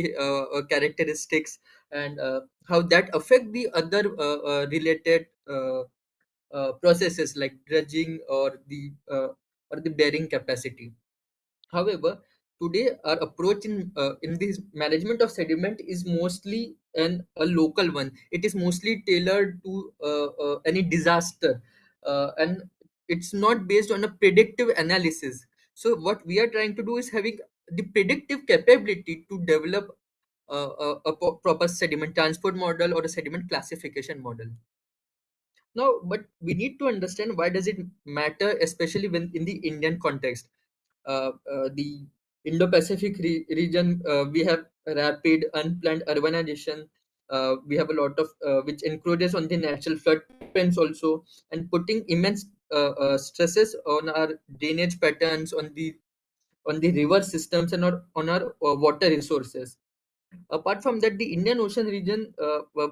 characteristics, and how that affect the other related processes like dredging or the bearing capacity. However, today our approach in this management of sediment is mostly a local one. It is mostly tailored to any disaster, and it's not based on a predictive analysis. So what we are trying to do is having the predictive capability to develop a proper sediment transport model or a sediment classification model. Now, but we need to understand why does it matter, especially when in the Indian context. The Indo-Pacific region, we have rapid unplanned urbanization. We have a lot of which encroaches on the natural floodplains also, and putting immense stresses on our drainage patterns, on the river systems, and on our water resources. Apart from that, the Indian Ocean region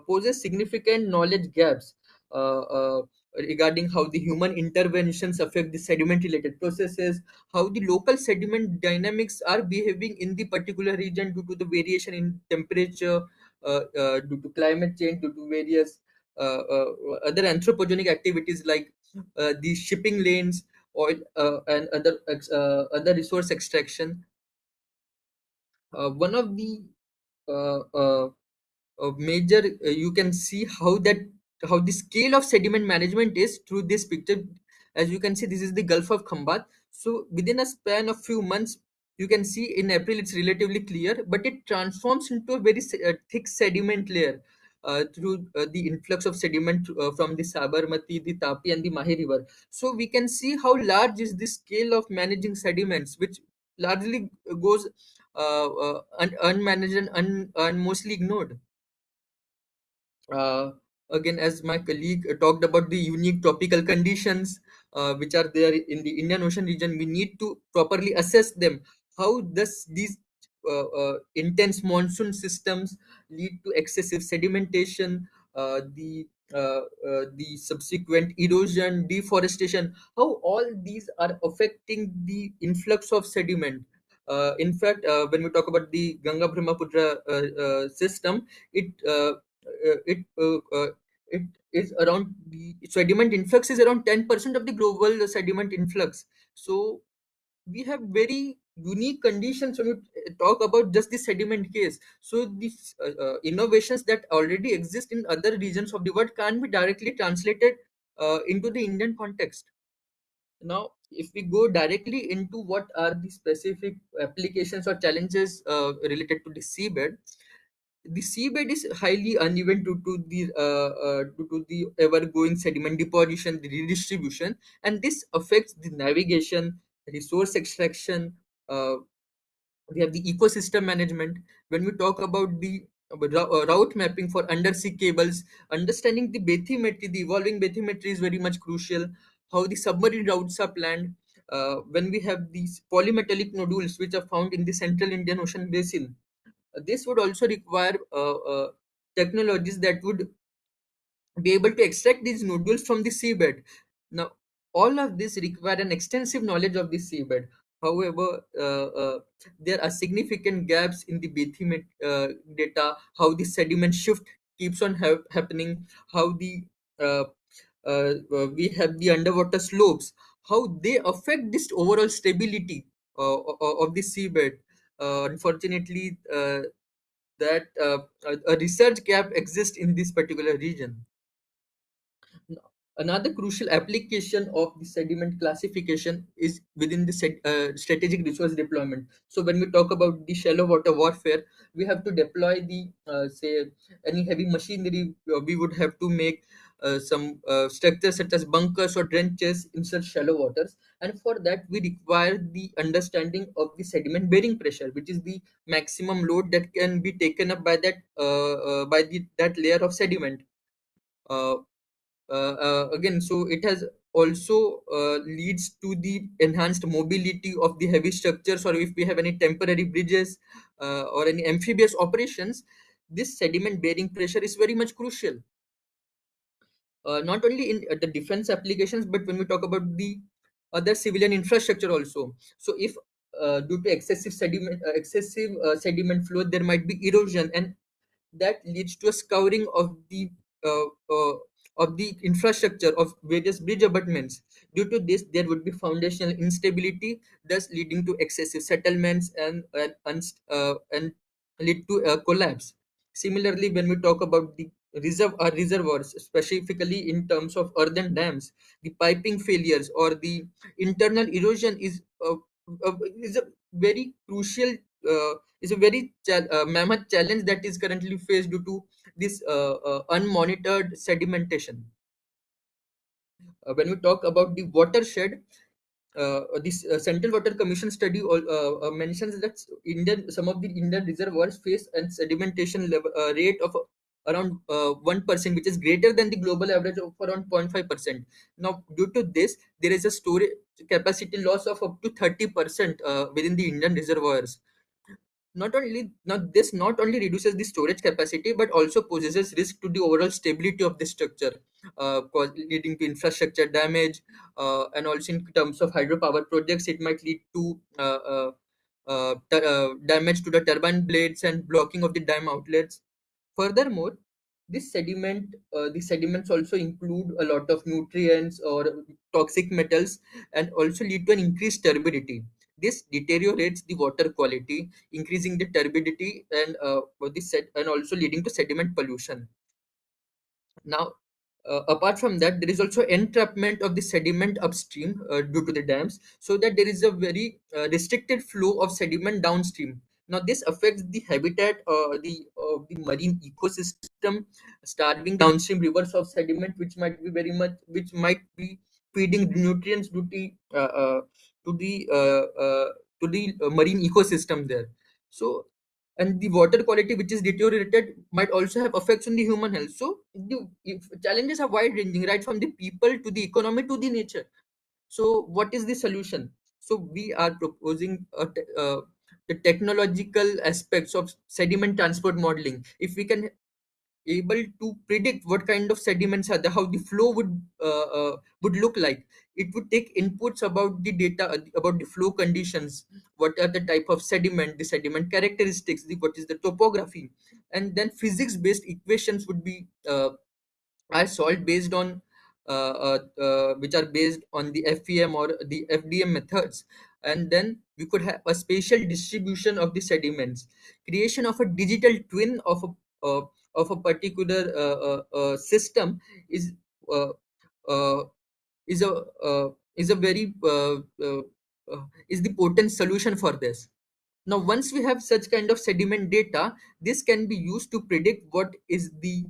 poses significant knowledge gaps uh, uh, regarding how the human interventions affect the sediment related processes, how the local sediment dynamics are behaving in the particular region due to the variation in temperature, due to climate change, due to various other anthropogenic activities like the shipping lanes, oil, and other resource extraction. One of the uh, uh, major you can see how the scale of sediment management is through this picture. As you can see, this is the Gulf of Khambat. So within a span of few months, you can see in April it's relatively clear, but it transforms into a very thick sediment layer through the influx of sediment from the Sabarmati, the Tapi, and the Mahi river. So we can see how large is the scale of managing sediments, which largely goes unmanaged and mostly ignored. uh, Again, as my colleague talked about the unique tropical conditions which are there in the Indian Ocean region, we need to properly assess them. How does these intense monsoon systems lead to excessive sedimentation, the subsequent erosion, deforestation, how all these are affecting the influx of sediment. In fact, when we talk about the Ganga Brahmaputra system, it it it is around the sediment influx is around 10% of the global sediment influx. So we have very unique conditions when we talk about just the sediment case. So these innovations that already exist in other regions of the world can't be directly translated into the Indian context. Now, if we go directly into what are the specific applications or challenges related to the seabed is highly uneven due to the ever-going sediment deposition, the redistribution, and this affects the navigation, resource extraction. Uh, we have the ecosystem management. When we talk about the route mapping for undersea cables, understanding the bathymetry, the evolving bathymetry is very much crucial. How the submarine routes are planned. When we have these polymetallic nodules which are found in the central Indian Ocean basin, this would also require technologies that would be able to extract these nodules from the seabed. Now, all of this require an extensive knowledge of the seabed. However, there are significant gaps in the bathymet data, how the sediment shift keeps on happening, how the we have the underwater slopes, how they affect this overall stability of the seabed. Unfortunately, that a research gap exists in this particular region. Another crucial application of the sediment classification is within the strategic resource deployment. So when we talk about the shallow water warfare, we have to deploy the say any heavy machinery. We would have to make some structures such as bunkers or trenches in such shallow waters, and for that we require the understanding of the sediment bearing pressure, which is the maximum load that can be taken up by that layer of sediment. Uh, Again, so it has also leads to the enhanced mobility of the heavy structures, or if we have any temporary bridges or any amphibious operations, this sediment bearing pressure is very much crucial, not only in the defense applications, but when we talk about the other civilian infrastructure also. So if due to excessive sediment flow, there might be erosion, and that leads to a scouring uh, uh, of the infrastructure of various bridge abutments. Due to this, there would be foundational instability, thus leading to excessive settlements and lead to a collapse. Similarly, when we talk about the reservoirs, specifically in terms of earthen dams, the piping failures or the internal erosion is a very crucial, is a very mammoth challenge that is currently faced due to this unmonitored sedimentation. When we talk about the watershed, this Central Water Commission study mentions that some of the Indian reservoirs face a sedimentation level rate of around 1%, which is greater than the global average of around 0.5%. Now, due to this, there is a storage capacity loss of up to 30% within the Indian reservoirs. Not only reduces the storage capacity but also poses risk to the overall stability of the structure, leading to infrastructure damage, and also in terms of hydropower projects it might lead to damage to the turbine blades and blocking of the dam outlets. Furthermore, the sediments also include a lot of nutrients or toxic metals and also lead to an increased turbidity. This deteriorates the water quality, increasing the turbidity and and also leading to sediment pollution. Now, apart from that, there is also entrapment of the sediment upstream due to the dams, so that there is a very restricted flow of sediment downstream. Now, this affects the habitat, the marine ecosystem, starving downstream rivers of sediment, which might be feeding nutrients to the uh, uh, marine ecosystem there. So, and the water quality which is deteriorated might also have effects on the human health. So challenges are wide ranging, right from the people to the economy to the nature. So what is the solution? So we are proposing the technological aspects of sediment transport modeling. If we can able to predict what kind of sediments are there, how the flow would look like. It would take inputs about the data, about the flow conditions, what are the type of sediment, the sediment characteristics, what is the topography, and then physics based equations would be are solved based on which are based on the FEM or the FDM methods. And then we could have a spatial distribution of the sediments, creation of a digital twin of a particular system is uh, uh, is a is a very is the potent solution for this. Now, once we have such kind of sediment data, this can be used to predict what are the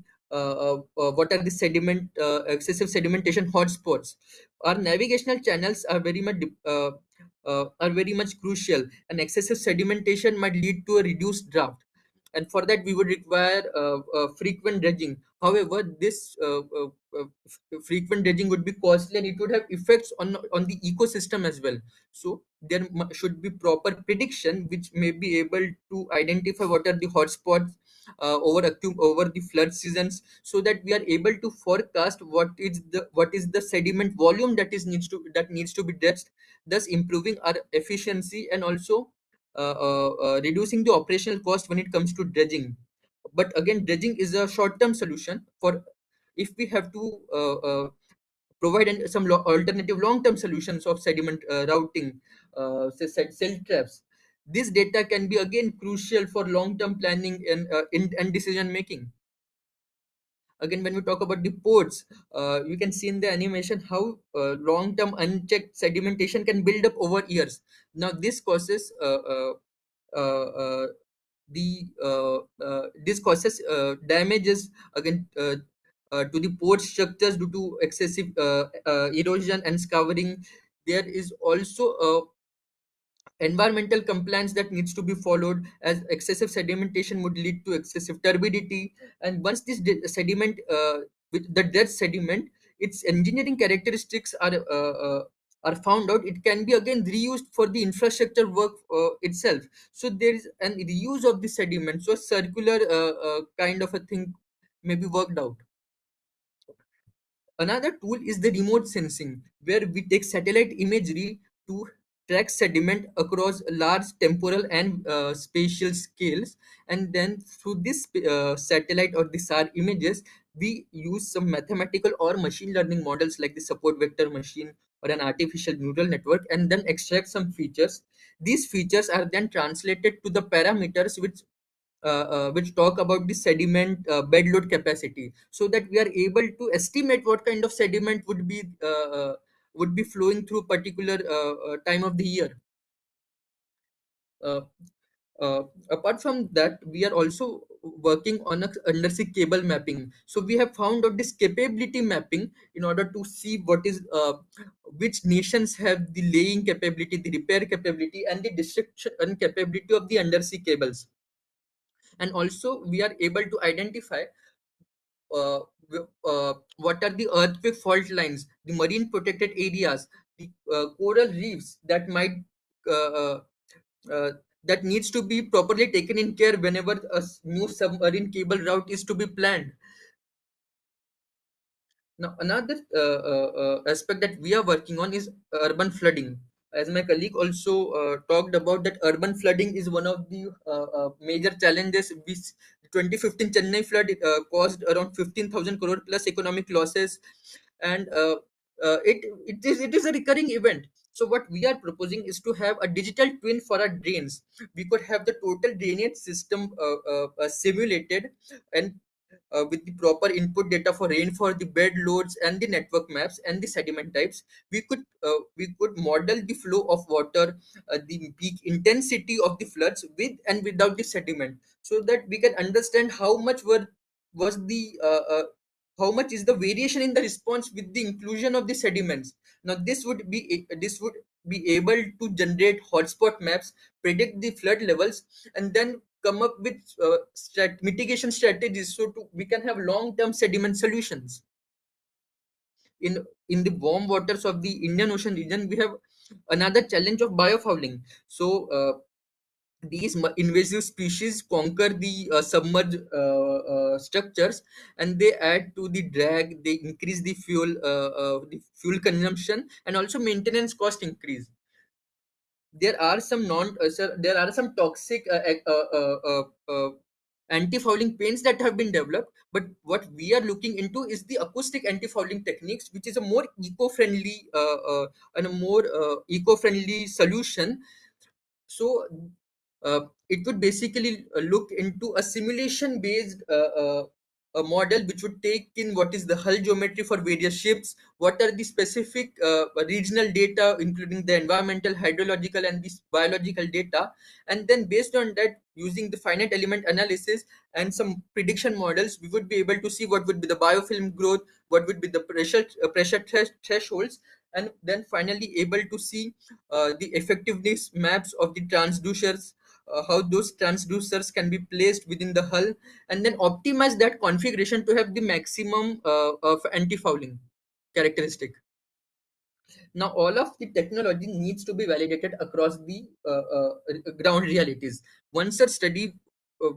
excessive sedimentation hotspots. Our navigational channels are very much crucial, and excessive sedimentation might lead to a reduced draft. And for that, we would require frequent dredging. However, this frequent dredging would be costly, and it would have effects on the ecosystem as well. So there should be proper prediction which may be able to identify what are the hotspots over the flood seasons, so that we are able to forecast what is the sediment volume that needs to be dredged, thus improving our efficiency and also reducing the operational cost when it comes to dredging. But again, dredging is a short term solution. For if we have to provide some alternative long-term solutions of sediment routing, say cell traps. This data can be again crucial for long-term planning and decision making. Again, when we talk about the ports, you can see in the animation how long-term unchecked sedimentation can build up over years. Now, this causes uh, uh, this causes damages again to the port structures due to excessive erosion and scouring. There is also environmental compliance that needs to be followed, as excessive sedimentation would lead to excessive turbidity. And once this sediment with the dead sediment, its engineering characteristics are found out, it can be again reused for the infrastructure work itself. So there is an reuse of the sediment, so a circular kind of a thing may be worked out. Another tool is the remote sensing, where we take satellite imagery to track sediment across large temporal and spatial scales. And then through this satellite or the SAR images, we use some mathematical or machine learning models like the support vector machine or an artificial neural network, and then extract some features. These features are then translated to the parameters which which talk about the sediment bed load capacity, so that we are able to estimate what kind of sediment would be flowing through particular time of the year. Uh, Apart from that, we are also working on a undersea cable mapping. So we have found out this capability mapping in order to see what is which nations have the laying capability, the repair capability, and the destruction capability of the undersea cables. And also we are able to identify uh, what are the earthquake fault lines, the marine protected areas, the coral reefs that might uh, uh, uh, that needs to be properly taken in care whenever a new submarine cable route is to be planned. Now, another aspect that we are working on is urban flooding. As my colleague also talked about, that urban flooding is one of the major challenges. 2015 Chennai flood caused around 15,000 crore plus economic losses, and it is a recurring event. So what we are proposing is to have a digital twin for our drains. We could have the total drainage system simulated, and with the proper input data for rainfall, the bed loads, and the network maps and the sediment types, we could model the flow of water, the peak intensity of the floods with and without the sediment, so that we can understand was the how much is the variation in the response with the inclusion of the sediments. Now this would be able to generate hotspot maps, predict the flood levels, and then come up with mitigation strategies, so we can have long-term sediment solutions. In the warm waters of the Indian Ocean region, we have another challenge of biofouling. So these invasive species conquer the submerged structures, and they add to the drag, they increase the fuel consumption, and also maintenance cost increase. There are some toxic anti-fouling paints that have been developed, but what we are looking into is the acoustic anti-fouling techniques, which is a more eco-friendly and a more eco-friendly solution. So it would basically look into a simulation based a model which would take in what is the hull geometry for various ships, what are the specific regional data including the environmental, hydrological, and the biological data, and then based on that, using the finite element analysis and some prediction models, we would be able to see what would be the biofilm growth, what would be the pressure thresholds, and then finally able to see the effectiveness maps of the transducers, how those transducers can be placed within the hull, and then optimize that configuration to have the maximum of anti-fouling characteristic. Now, all of the technology needs to be validated across the ground realities. One such study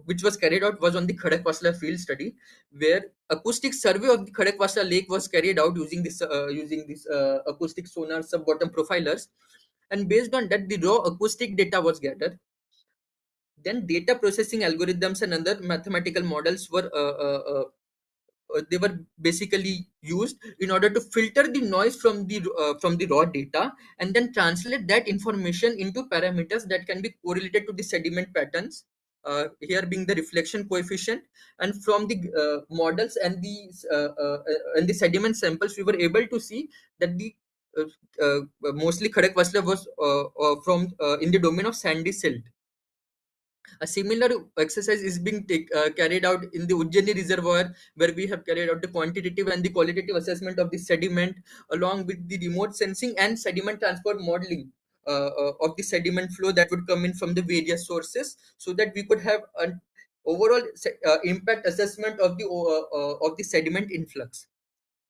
which was carried out was on the Khadakwasla field study, where acoustic survey of the Khadakwasla lake was carried out using this acoustic sonar sub-bottom profilers, and based on that, the raw acoustic data was gathered. Then data processing algorithms and other mathematical models they were basically used in order to filter the noise from the raw data, and then translate that information into parameters that can be correlated to the sediment patterns, here being the reflection coefficient. And from the models and the sediment samples, we were able to see that the mostly Khadakwasla was from in the domain of sandy silt. A similar exercise is being carried out in the Ujjaini reservoir, where we have carried out the quantitative and the qualitative assessment of the sediment, along with the remote sensing and sediment transport modeling of the sediment flow that would come in from the various sources, so that we could have an overall impact assessment of the sediment influx.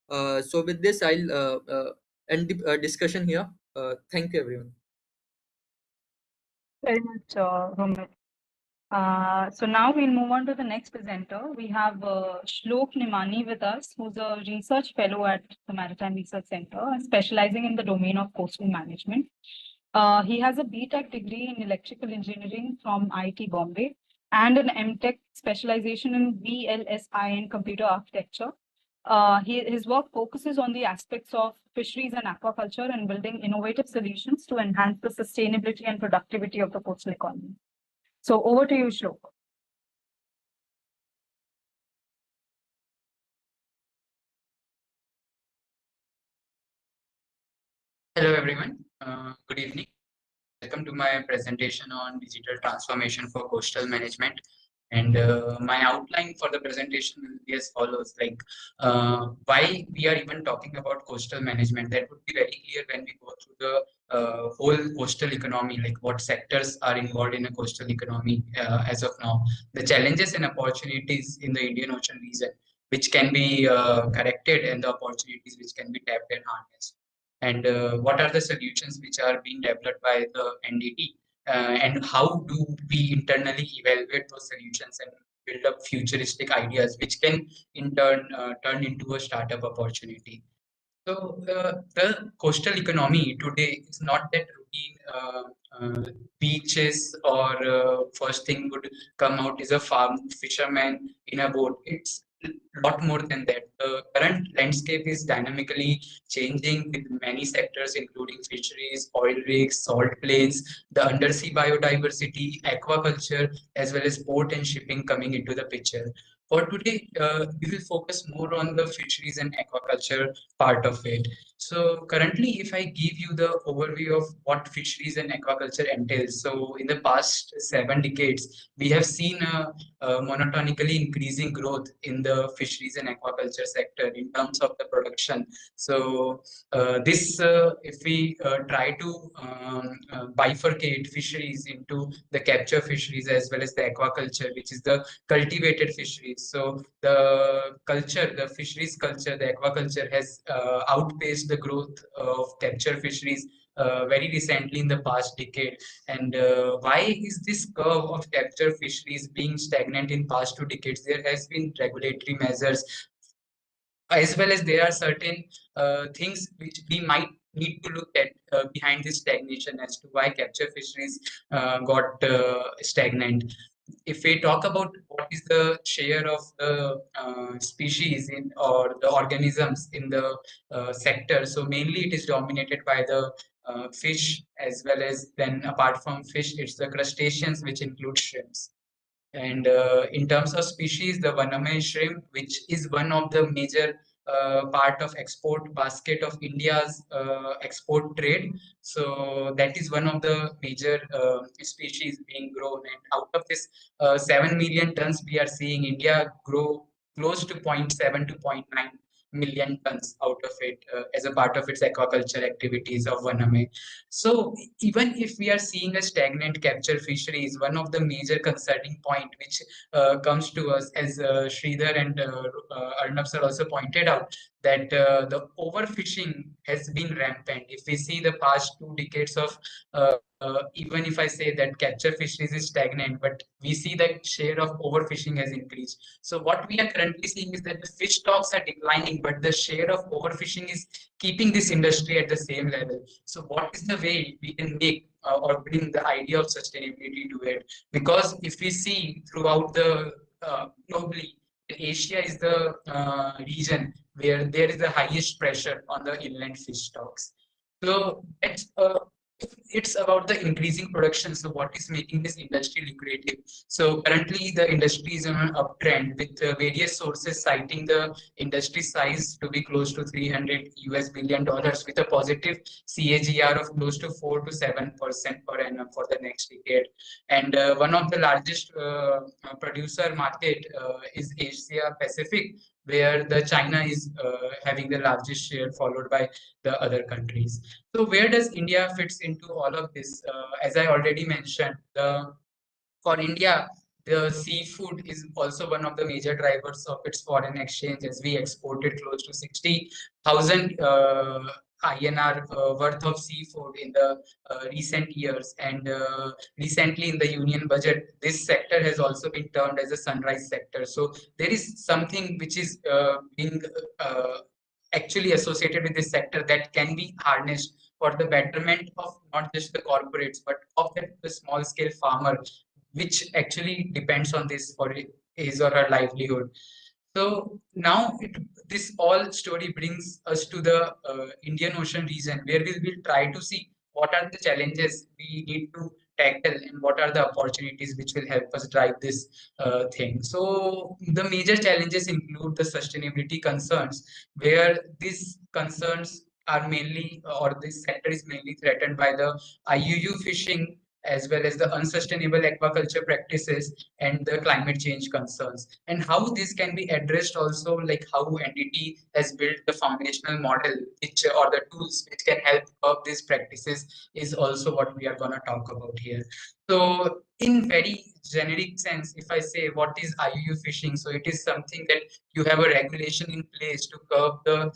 So with this, I'll end the discussion here. Thank you, everyone. Very much, Romit. So now we'll move on to the next presenter. We have Shlok Nimani with us, who's a research fellow at the Maritime Research Center, specializing in the domain of coastal management. He has a BTech degree in electrical engineering from IIT Bombay and an MTech specialization in VLSI and computer architecture. His work focuses on the aspects of fisheries and aquaculture and building innovative solutions to enhance the sustainability and productivity of the coastal economy. So over to you, Shlok. everyone. Good evening. Welcome to my presentation on digital transformation for coastal management. And my outline for the presentation will be as follows, like why we are even talking about coastal management. That would be very clear when we go through the whole coastal economy, like what sectors are involved in a coastal economy as of now, the challenges and opportunities in the Indian Ocean region, which can be corrected, and the opportunities which can be tapped and harnessed. And what are the solutions which are being developed by the NDT, and how do we internally evaluate those solutions and build up futuristic ideas which can in turn turn into a startup opportunity. So the coastal economy today is not that routine beaches, or first thing would come out is a farm fisherman in a boat. It's a lot more than that. The current landscape is dynamically changing with many sectors, including fisheries, oil rigs, salt plains, the undersea biodiversity, aquaculture, as well as port and shipping coming into the picture. For today, we will focus more on the fisheries and aquaculture part of it. So currently, if I give you the overview of what fisheries and aquaculture entails, so in the past 7 decades, we have seen a monotonically increasing growth in the fisheries and aquaculture sector in terms of the production. So if we try to bifurcate fisheries into the capture fisheries as well as the aquaculture, which is the cultivated fisheries. So the fisheries culture, the aquaculture has outpaced the growth of capture fisheries very recently in the past decade. And why is this curve of capture fisheries being stagnant in past 2 decades? There has been regulatory measures, as well as there are certain things which we might need to look at behind this stagnation as to why capture fisheries got stagnant. If we talk about what is the share of the species in or the organisms in the sector, so mainly it is dominated by the fish, as well as then apart from fish, it's the crustaceans, which include shrimps. And in terms of species, the Vaname shrimp, which is one of the major part of export basket of India's export trade. So that is one of the major species being grown. And out of this 7 million tons we are seeing, India grow close to 0.7 to 0.9 million tons out of it as a part of its aquaculture activities of Vaname. So even if we are seeing a stagnant capture fisheries, one of the major concerning point which comes to us, as Sridhar and Arnab sir also pointed out, that the overfishing has been rampant. If we see the past 2 decades of even if I say that capture fisheries is stagnant, but we see that share of overfishing has increased. So what we are currently seeing is that the fish stocks are declining, but the share of overfishing is keeping this industry at the same level. So what is the way we can make or bring the idea of sustainability to it? Because if we see throughout the globally, Asia is the region where there is the highest pressure on the inland fish stocks. So it's about the increasing production. So what is making this industry lucrative? So currently the industry is on an uptrend, with various sources citing the industry size to be close to $300 billion, with a positive CAGR of close to 4 to 7% per annum for the next decade. And one of the largest producer market is Asia Pacific, where the China is having the largest share, followed by the other countries. So where does India fits into all of this? As I already mentioned, for India, the seafood is also one of the major drivers of its foreign exchange, as we exported close to 60,000 INR worth of seafood in the recent years. And recently in the union budget, this sector has also been termed as a sunrise sector. So there is something which is being actually associated with this sector that can be harnessed for the betterment of not just the corporates, but of the small scale farmer, which actually depends on this for his or her livelihood. So now this all story brings us to the Indian Ocean region, where we will try to see what are the challenges we need to tackle and what are the opportunities which will help us drive this thing. So the major challenges include the sustainability concerns, where these concerns are mainly, or this sector is mainly threatened by the IUU fishing, as well as the unsustainable aquaculture practices and the climate change concerns. And how this can be addressed also, like how NDT has built the foundational model, which or the tools which can help curb these practices, is also what we are going to talk about here. So in very generic sense, if I say what is IUU fishing, so it is something that you have a regulation in place to curb the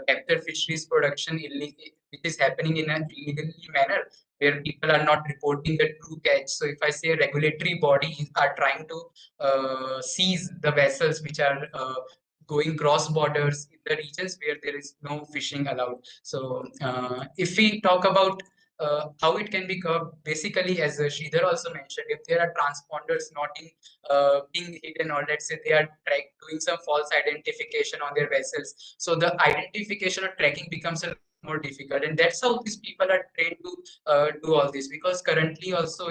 capture fisheries production which is happening in an illegal manner, where people are not reporting the true catch. So if I say regulatory bodies are trying to seize the vessels which are going cross borders in the regions where there is no fishing allowed. So if we talk about how it can be curbed, basically, as Sridhar also mentioned, if there are transponders not being hidden, or let's say they are doing some false identification on their vessels, so the identification or tracking becomes a more difficult, and that's how these people are trained to do all this. Because currently also,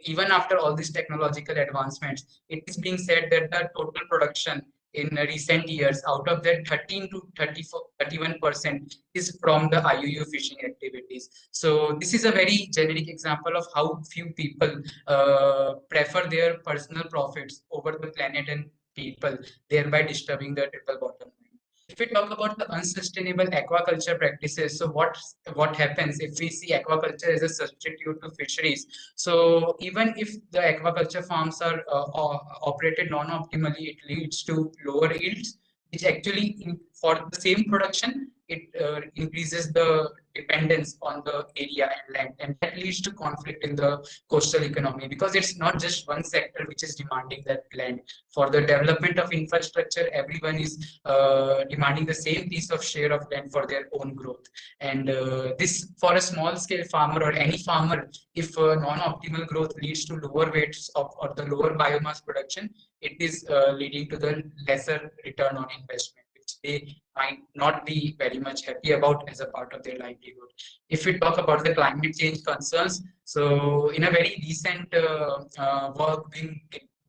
even after all these technological advancements, it is being said that the total production in recent years, out of that 13 to 31% is from the IUU fishing activities. So this is a very generic example of how few people prefer their personal profits over the planet and people, thereby disturbing the triple bottom line. If we talk about the unsustainable aquaculture practices, so what happens if we see aquaculture as a substitute to fisheries? So even if the aquaculture farms are operated non-optimally, it leads to lower yields, which actually, for the same production, it increases the dependence on the area and land, and that leads to conflict in the coastal economy, because it's not just one sector which is demanding that land. For the development of infrastructure, everyone is demanding the same piece of share of land for their own growth. And this, for a small scale farmer or any farmer, if non-optimal growth leads to lower weights of or the lower biomass production, it is leading to the lesser return on investment, which they might not be very much happy about as a part of their livelihood. If we talk about the climate change concerns, so in a very recent work being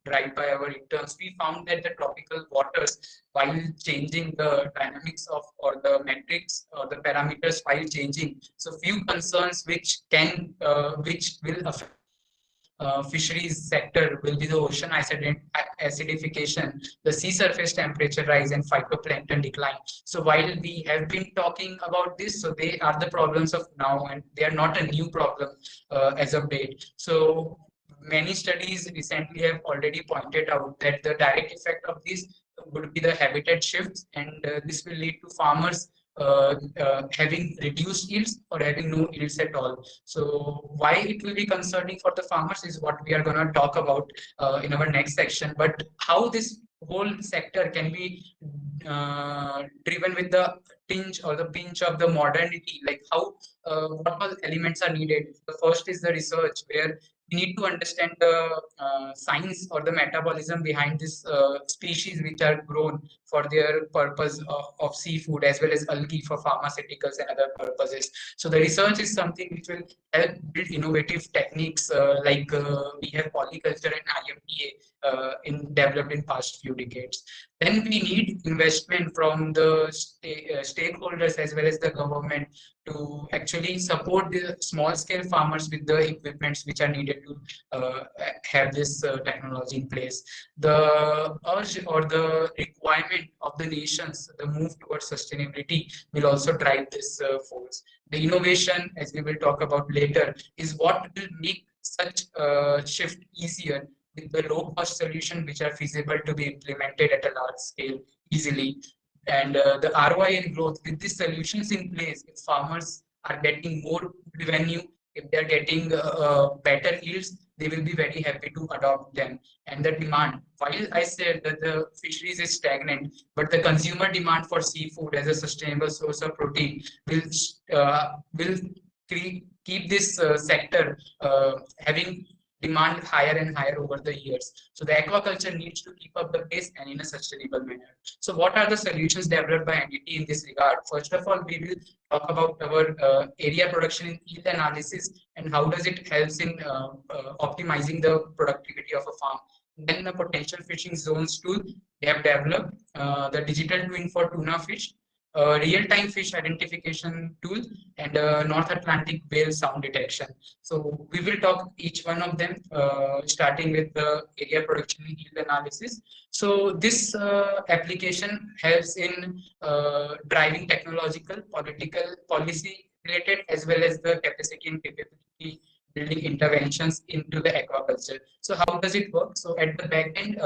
right by our interns, we found that the tropical waters, while changing the dynamics of or the metrics or the parameters while changing, so few concerns which will affect fisheries sector will be the ocean acidification, the sea surface temperature rise, and phytoplankton decline. So while we have been talking about this, so they are the problems of now, and they are not a new problem as of date. So many studies recently have already pointed out that the direct effect of this would be the habitat shifts, and this will lead to farmers having reduced yields or having no yields at all. So why it will be concerning for the farmers is what we are going to talk about in our next section. But how this whole sector can be driven with the tinge or the pinch of the modernity, like how what all elements are needed. The first is the research, where we need to understand the science or the metabolism behind this species which are grown for their purpose of seafood, as well as algae for pharmaceuticals and other purposes. So the research is something which will help build innovative techniques like we have polyculture and IMPA developed in past few decades. Then we need investment from the stakeholders as well as the government to actually support the small scale farmers with the equipments which are needed to have this technology in place. The urge or the requirement of the nations, the move towards sustainability, will also drive this force. The innovation, as we will talk about later, is what will make such a shift easier, with the low cost solution which are feasible to be implemented at a large scale easily. And the ROI and growth with these solutions in place, if farmers are getting more revenue, if they're getting better yields, they will be very happy to adopt them. And the demand, while I said that the fisheries is stagnant, but the consumer demand for seafood as a sustainable source of protein will keep this sector having demand higher and higher over the years. So the aquaculture needs to keep up the pace and in a sustainable manner. So what are the solutions developed by NDT in this regard? First of all, we will talk about our area production in yield analysis and how does it helps in optimizing the productivity of a farm. Then the potential fishing zones tool they have developed, the digital twin for tuna fish, a real-time fish identification tool, and a North Atlantic whale sound detection. So we will talk each one of them, starting with the area production and yield analysis. So this application helps in driving technological, political, policy related, as well as the capacity and capability building interventions into the aquaculture. So how does it work? So at the back end,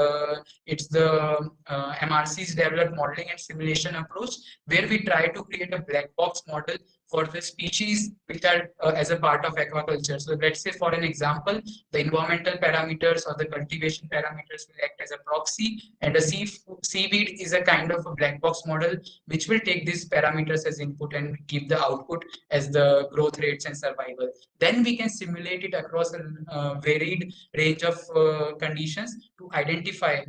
it's the MRC's developed modeling and simulation approach, where we try to create a black box model for the species which are as a part of aquaculture. So let's say, for an example, the environmental parameters or the cultivation parameters will act as a proxy, and a seaweed is a kind of a black box model which will take these parameters as input and give the output as the growth rates and survival. Then we can simulate it across a varied range of conditions to identify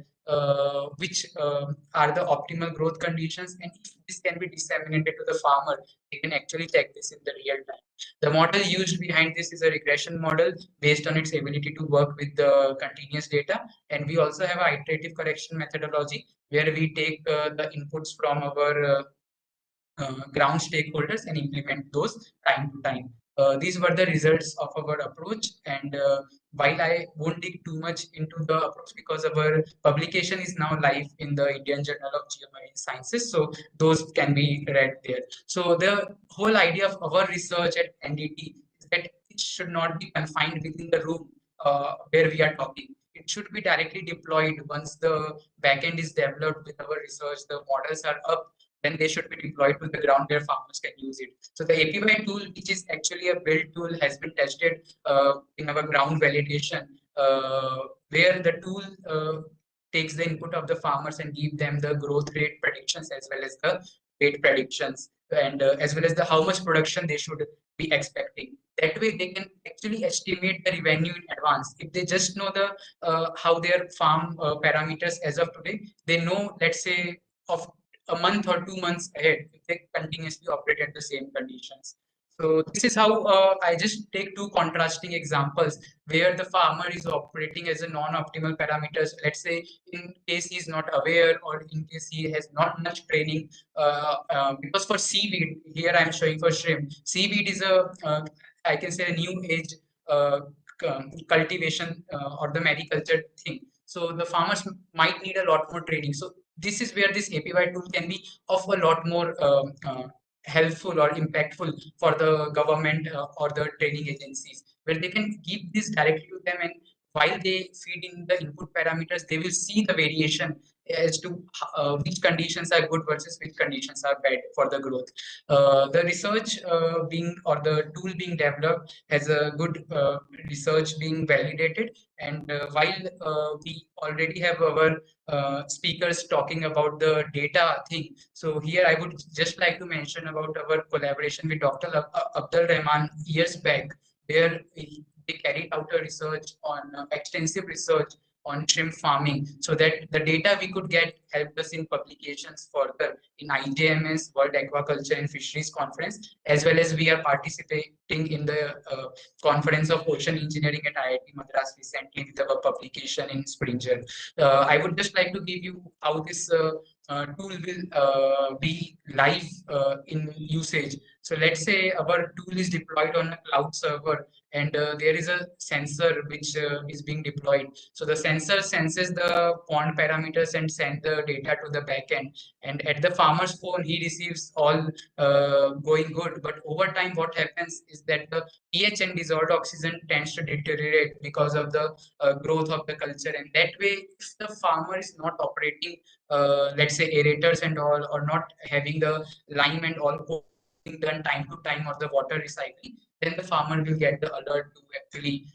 which are the optimal growth conditions, and if this can be disseminated to the farmer, they can actually check this in the real time. The model used behind this is a regression model based on its ability to work with the continuous data, and we also have an iterative correction methodology where we take the inputs from our ground stakeholders and implement those time to time. These were the results of our approach, and while I won't dig too much into the approach because our publication is now live in the Indian Journal of Geomarine Sciences, so those can be read there. So the whole idea of our research at NDT is that it should not be confined within the room where we are talking. It should be directly deployed once the backend is developed with our research, the models are up, then they should be deployed to the ground where farmers can use it. So the APY tool, which is actually a built tool, has been tested in our ground validation, where the tool takes the input of the farmers and give them the growth rate predictions as well as the weight predictions, and as well as the how much production they should be expecting. That way they can actually estimate the revenue in advance. If they just know the how their farm parameters as of today, they know, let's say, of a month or 2 months ahead if they continuously operate at the same conditions. So this is how I just take two contrasting examples where the farmer is operating as a non-optimal parameters. Let's say in case he is not aware, or in case he has not much training, because for seaweed, here I am showing for shrimp, seaweed is a, I can say, a new age cultivation or the mariculture thing. So the farmers might need a lot more training. So this is where this APY tool can be of a lot more helpful or impactful for the government or the training agencies, where they can give this directly to them, and while they feed in the input parameters, they will see the variation as to which conditions are good versus which conditions are bad for the growth. The research being, or the tool being developed, has a good research being validated, and while we already have our speakers talking about the data thing. So here I would just like to mention about our collaboration with Dr. Abdul Rahman years back, where they carried out a research on extensive research on shrimp farming, so that the data we could get helped us in publications further in IJMS, World Aquaculture and Fisheries Conference, as well as we are participating in the Conference of Ocean Engineering at IIT Madras recently with our publication in Springer. I would just like to give you how this tool will be live in usage. So let's say our tool is deployed on a cloud server, and there is a sensor which is being deployed. So the sensor senses the pond parameters and send the data to the backend. And at the farmer's phone, he receives all going good. But over time, what happens is that the pH and dissolved oxygen tends to deteriorate because of the growth of the culture. And that way, if the farmer is not operating, let's say, aerators and all, or not having the lime and all being done time to time, or the water recycling, then the farmer will get the alert to actually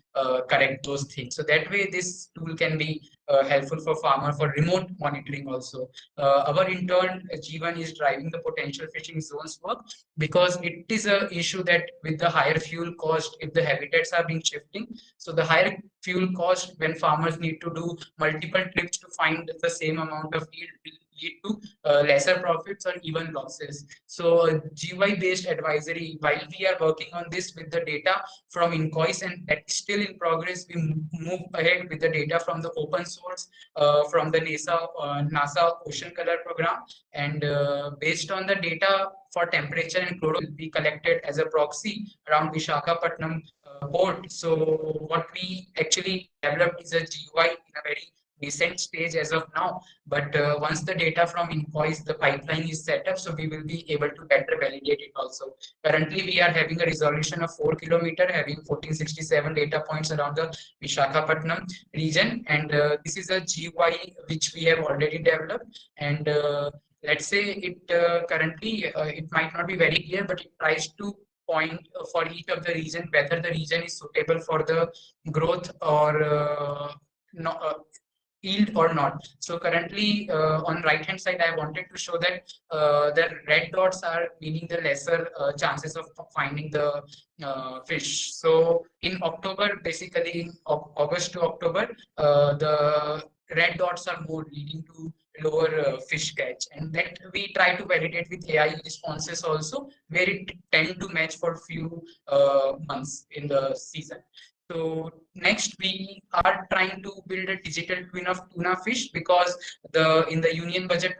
correct those things. So that way, this tool can be helpful for farmer for remote monitoring also. Our intern Jeevan is driving the potential fishing zones work, because it is a issue that with the higher fuel cost, if the habitats are being shifting, so the higher fuel cost when farmers need to do multiple trips to find the same amount of yield will lead to lesser profits or even losses. So GUI based advisory, while we are working on this with the data from Incois, and that is still in progress, we move ahead with the data from the open source from the NASA Ocean Color program, and based on the data for temperature and chloro will be collected as a proxy around Visakhapatnam port. So what we actually developed is a GUI in a very nascent stage as of now, but once the data from Incois, the pipeline is set up, so we will be able to better validate it also. Currently, we are having a resolution of 4 kilometer, having 1467 data points around the Visakhapatnam region, and this is a GUI which we have already developed, and let's say it currently it might not be very clear, but it tries to point for each of the region whether the region is suitable for the growth or yield or not. So currently on right hand side, I wanted to show that the red dots are meaning the lesser chances of finding the fish. So in October, basically August to October, the red dots are more, leading to lower fish catch, and that we try to validate with AI responses also, where it tend to match for few months in the season. So next, we are trying to build a digital twin of tuna fish, because in the Union Budget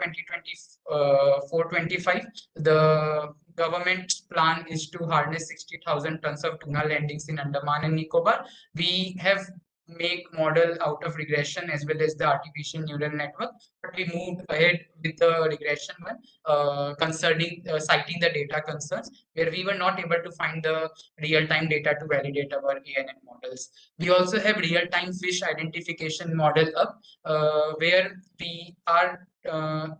2024-25, the government's plan is to harness 60,000 tons of tuna landings in Andaman and Nicobar. We have make model out of regression as well as the artificial neural network, but we moved ahead with the regression one concerning citing the data concerns, where we were not able to find the real-time data to validate our ANN models. We also have real-time fish identification model up, where we are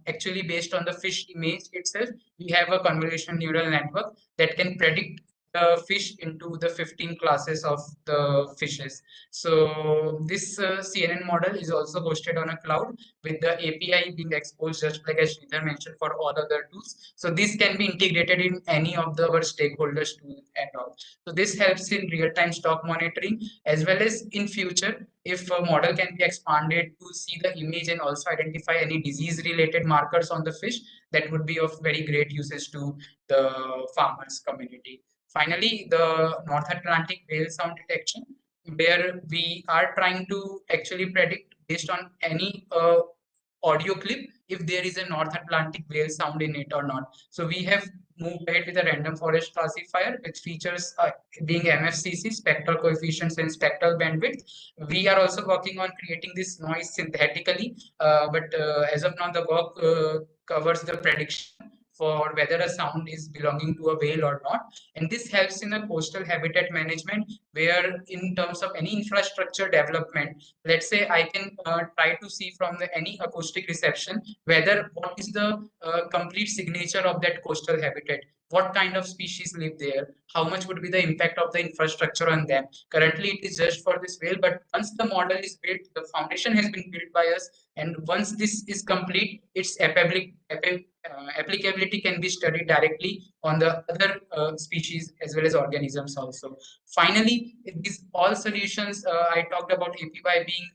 actually based on the fish image itself. We have a convolutional neural network that can predict the fish into the 15 classes of the fishes. So this CNN model is also hosted on a cloud with the API being exposed, just like as Sridhar mentioned, for all other tools. So this can be integrated in any of our stakeholders tools and all. So this helps in real-time stock monitoring, as well as in future, if a model can be expanded to see the image and also identify any disease-related markers on the fish, that would be of very great usage to the farmers community. Finally, the North Atlantic whale sound detection, where we are trying to actually predict based on any audio clip if there is a North Atlantic whale sound in it or not. So we have moved ahead with a random forest classifier with features being MFCC, spectral coefficients, and spectral bandwidth. We are also working on creating this noise synthetically, but as of now, the work covers the prediction for whether a sound is belonging to a whale or not. And this helps in a coastal habitat management, where in terms of any infrastructure development, let's say I can try to see from any acoustic reception whether what is the complete signature of that coastal habitat, what kind of species live there, how much would be the impact of the infrastructure on them. Currently, it is just for this whale, but once the model is built, the foundation has been built by us, and once this is complete, its applicability can be studied directly on the other species as well as organisms also. Finally, these all solutions, I talked about APY being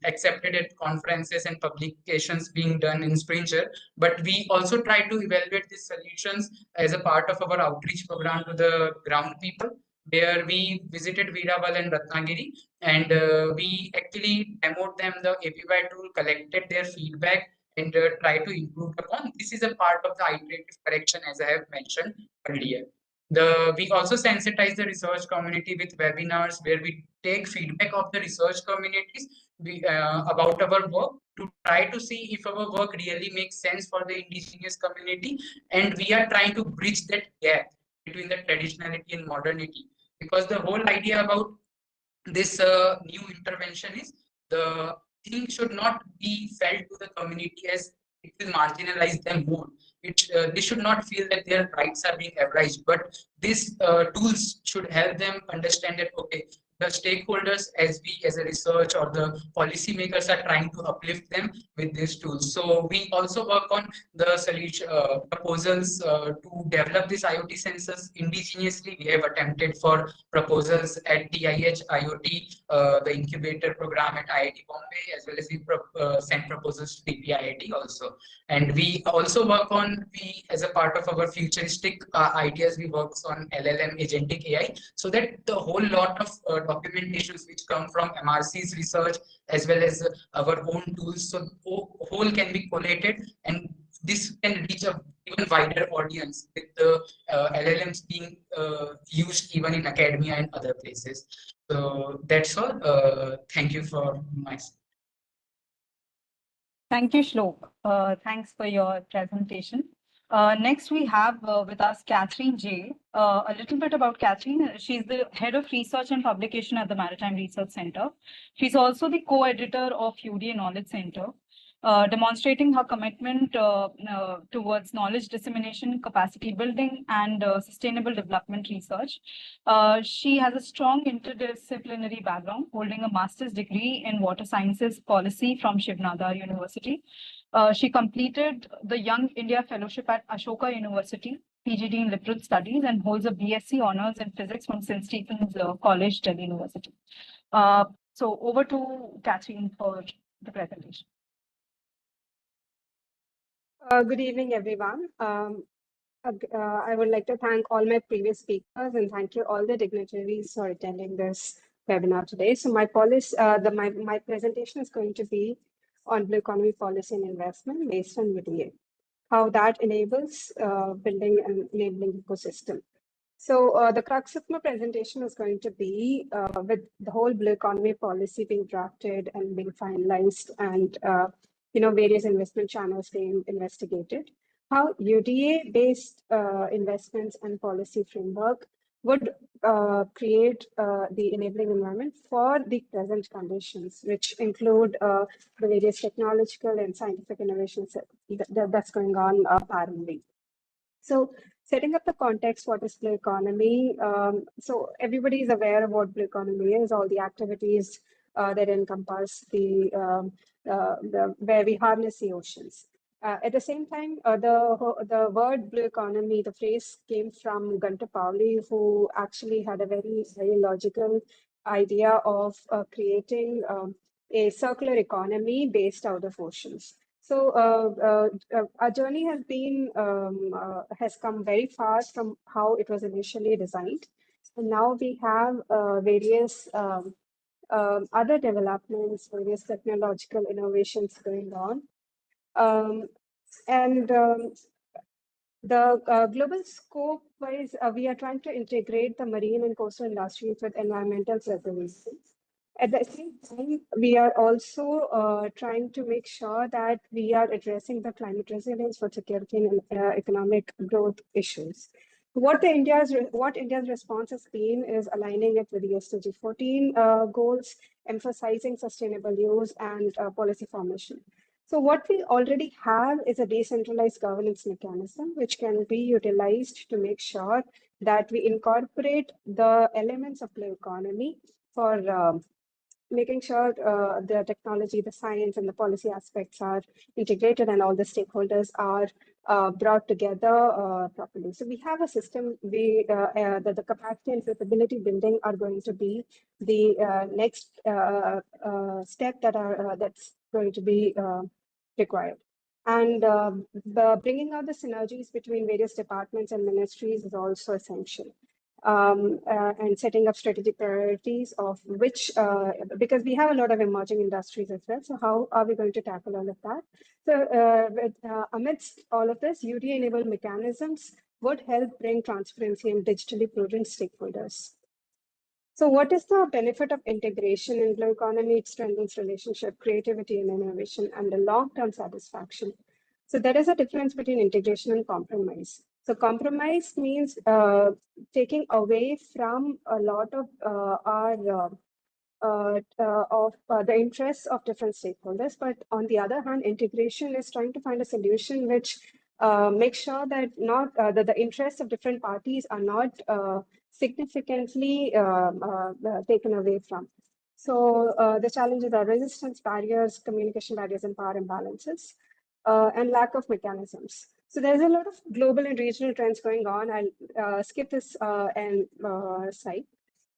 accepted at conferences and publications being done in Springer, but we also try to evaluate these solutions as a part of our outreach program to the ground people, where we visited Veeraval and Ratnagiri, and we actually demoed them the APY tool, collected their feedback, and try to improve upon. This is a part of the iterative correction, as I have mentioned earlier. We also sensitize the research community with webinars, where we take feedback of the research communities about our work, to try to see if our work really makes sense for the indigenous community, and we are trying to bridge that gap between the traditionality and modernity, because the whole idea about this new intervention is the thing should not be felt to the community as it will marginalize them more. They should not feel that their rights are being abridged, but these tools should help them understand that, okay, the stakeholders, as we as a research or the policymakers are trying to uplift them with these tools. So we also work on the solution proposals to develop these IoT sensors indigenously. We have attempted for proposals at TIH IoT, the incubator program at IIT Bombay, as well as we sent proposals to DPIIT also. And we also work on, as a part of our futuristic ideas, we work on LLM agentic AI, so that the whole lot of documentations which come from MRC's research as well as our own tools, so whole can be collated, and this can reach a even wider audience with the LLMs being used even in academia and other places. So that's all. Thank you for my. Thank you, Shlok. Thanks for your presentation. Next, we have with us Catherine J. A little bit about Catherine. She's the head of research and publication at the Maritime Research Center. She's also the co-editor of UDA Knowledge Center, demonstrating her commitment towards knowledge dissemination, capacity building, and sustainable development research. She has a strong interdisciplinary background, holding a master's degree in water sciences policy from Shiv Nadar University. She completed the Young India Fellowship at Ashoka University, PGD in Liberal Studies, and holds a BSc Honours in Physics from St. Stephen's College, Delhi University. So over to Catherine for the presentation. Good evening, everyone. I would like to thank all my previous speakers and thank you all the dignitaries for attending this webinar today. So my presentation is going to be on blue economy policy and investment based on UDA, how that enables building an enabling ecosystem. So the crux of my presentation is going to be with the whole blue economy policy being drafted and being finalized, and various investment channels being investigated, how UDA-based investments and policy framework would create the enabling environment for the present conditions, which include the various technological and scientific innovations that's going on parallelly. So setting up the context, what is blue economy? So everybody is aware of what blue economy is, all the activities that encompass where we harness the oceans. At the same time, the word blue economy, the phrase came from Gunter Pauli, who actually had a very, very logical idea of creating a circular economy based out of oceans. So our journey has been has come very far from how it was initially designed, and now we have various other developments, various technological innovations going on. The global scope wise, we are trying to integrate the marine and coastal industries with environmental preservation. At the same time, we are also trying to make sure that we are addressing the climate resilience, food security, and economic growth issues. What India's response has been is aligning it with the SDG 14 goals, emphasizing sustainable use and policy formation. So what we already have is a decentralized governance mechanism, which can be utilized to make sure that we incorporate the elements of blue economy for making sure the technology, the science, and the policy aspects are integrated and all the stakeholders are brought together properly. So we have a system, the capacity and capability building are going to be the next step that's going to be required. And bringing out the synergies between various departments and ministries is also essential. And setting up strategic priorities of which, because we have a lot of emerging industries as well. So how are we going to tackle all of that? So amidst all of this, UDA-enabled mechanisms would help bring transparency and digitally prudent stakeholders. So what is the benefit of integration in blue economy? It strengthens relationship, creativity, and innovation, and the long-term satisfaction. So there is a difference between integration and compromise. So compromise means taking away from a lot of the interests of different stakeholders. But on the other hand, integration is trying to find a solution which makes sure that not that the interests of different parties are not significantly taken away from. So the challenges are resistance barriers, communication barriers, and power imbalances, and lack of mechanisms. So there's a lot of global and regional trends going on. I'll skip this slide.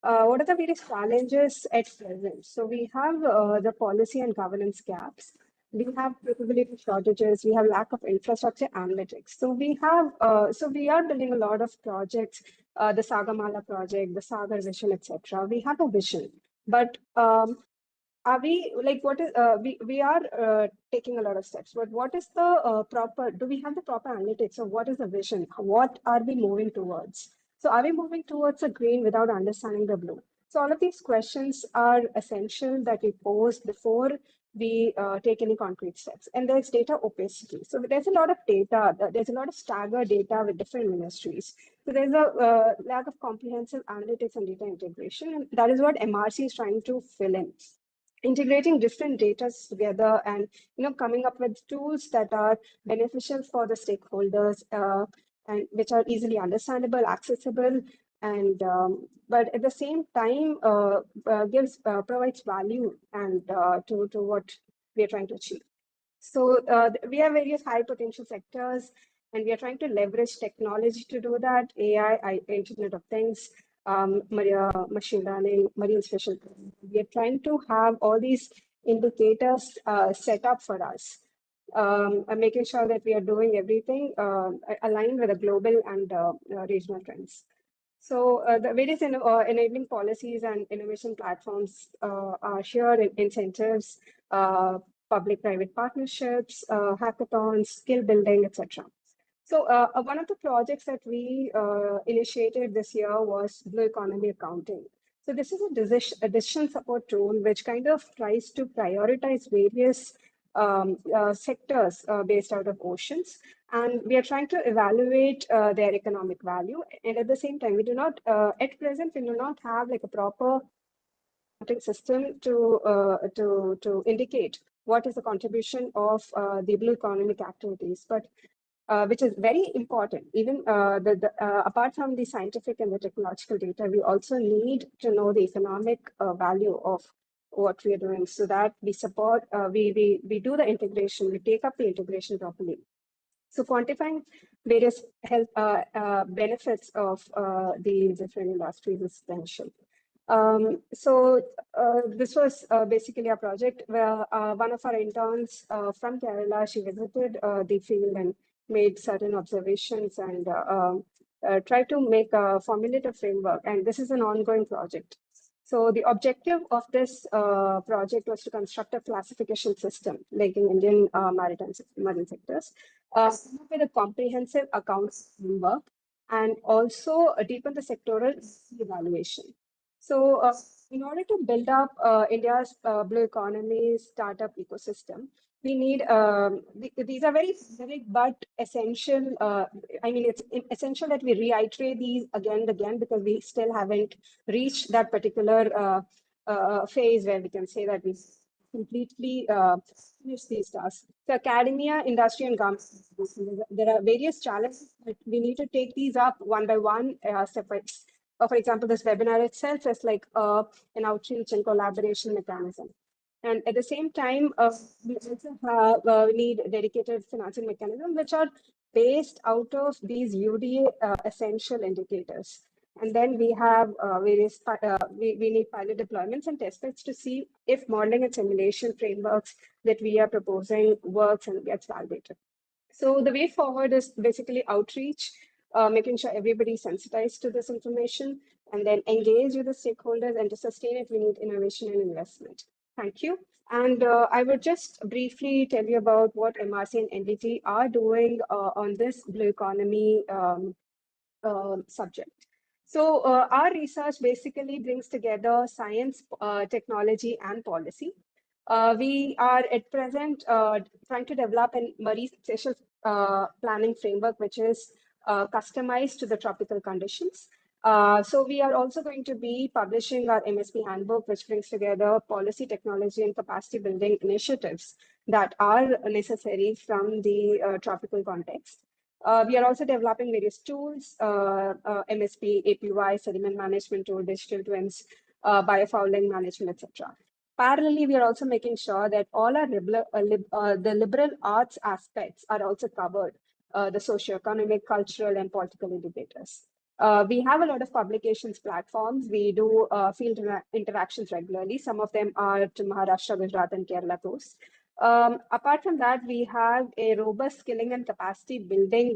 What are the various challenges at present? So we have the policy and governance gaps. We have capability shortages. We have lack of infrastructure analytics. So we are building a lot of projects, the Sagamala project, the Sagar vision, etc. We have a vision, but are we like what is we are taking a lot of steps, but what is the proper, do we have the proper analytics of what is the vision, what are we moving towards? So are we moving towards a green without understanding the blue? So all of these questions are essential that we pose before we take any concrete steps. And there's data opacity. So there's a lot of data, there's a lot of staggered data with different ministries. So there's a lack of comprehensive analytics and data integration, and that is what MRC is trying to fill in. Integrating different data together and coming up with tools that are beneficial for the stakeholders and which are easily understandable, accessible, and but at the same time provides value and to what we are trying to achieve. So we have various high potential sectors, and we are trying to leverage technology to do that. AI, Internet of Things, machine learning, marine special. We are trying to have all these indicators set up for us, and making sure that we are doing everything aligned with the global and regional trends. So the various enabling policies and innovation platforms are here, incentives, public-private partnerships, hackathons, skill building, etc. So one of the projects that we initiated this year was Blue Economy Accounting. So this is a decision support tool which kind of tries to prioritize various sectors based out of oceans. And we are trying to evaluate their economic value. And at the same time, we do not, at present, we do not have like a proper system to indicate what is the contribution of the blue economic activities, but which is very important. Even apart from the scientific and the technological data, we also need to know the economic value of what we are doing, so that we support, we do the integration, we take up the integration properly. So quantifying various health benefits of the different industries is essential. This was basically a project where one of our interns from Kerala, she visited the field and made certain observations and tried to make a formulative framework. And this is an ongoing project. So the objective of this project was to construct a classification system linking Indian maritime marine sectors with a comprehensive accounts framework, and also deepen the sectoral evaluation. So in order to build up India's blue economy startup ecosystem, we need, these are very specific but essential. I mean, it's essential that we reiterate these again and again, because we still haven't reached that particular phase where we can say that we completely finish these tasks. So academia, industry, and government, there are various challenges, but we need to take these up one by one, step by step. For example, this webinar itself is like an outreach and collaboration mechanism. And at the same time, we also have, we need dedicated financing mechanisms, which are based out of these UDA essential indicators. And then we have various, we need pilot deployments and test beds to see if modeling and simulation frameworks that we are proposing works and gets validated. So the way forward is basically outreach, making sure everybody is sensitized to this information, and then engage with the stakeholders, and to sustain it, we need innovation and investment. Thank you. And I would just briefly tell you about what MRC and NDT are doing on this blue economy subject. So our research basically brings together science, technology, and policy. We are at present trying to develop a marine spatial planning framework, which is customized to the tropical conditions. So we are also going to be publishing our MSP handbook, which brings together policy, technology, and capacity building initiatives that are necessary from the tropical context. We are also developing various tools, MSP, APY, sediment management tool, digital twins, biofouling management, etc. Parallelly, we are also making sure that all our the liberal arts aspects are also covered, the socio-economic, cultural, and political indicators. We have a lot of publications platforms. We do field interactions regularly. Some of them are to Maharashtra, Gujarat, and Kerala coast. Apart from that, we have a robust skilling and capacity building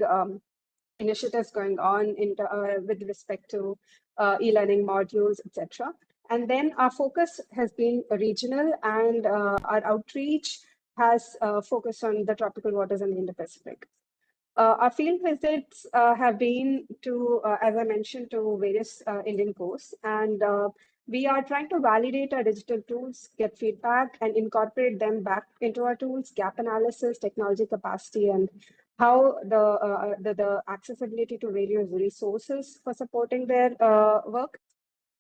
initiatives going on with respect to e-learning modules, etc. And then our focus has been regional, and our outreach has focused on the tropical waters and the Indo-Pacific. Our field visits have been to, as I mentioned, to various Indian coasts, and we are trying to validate our digital tools, get feedback, and incorporate them back into our tools, gap analysis, technology capacity, and how the accessibility to various resources for supporting their work.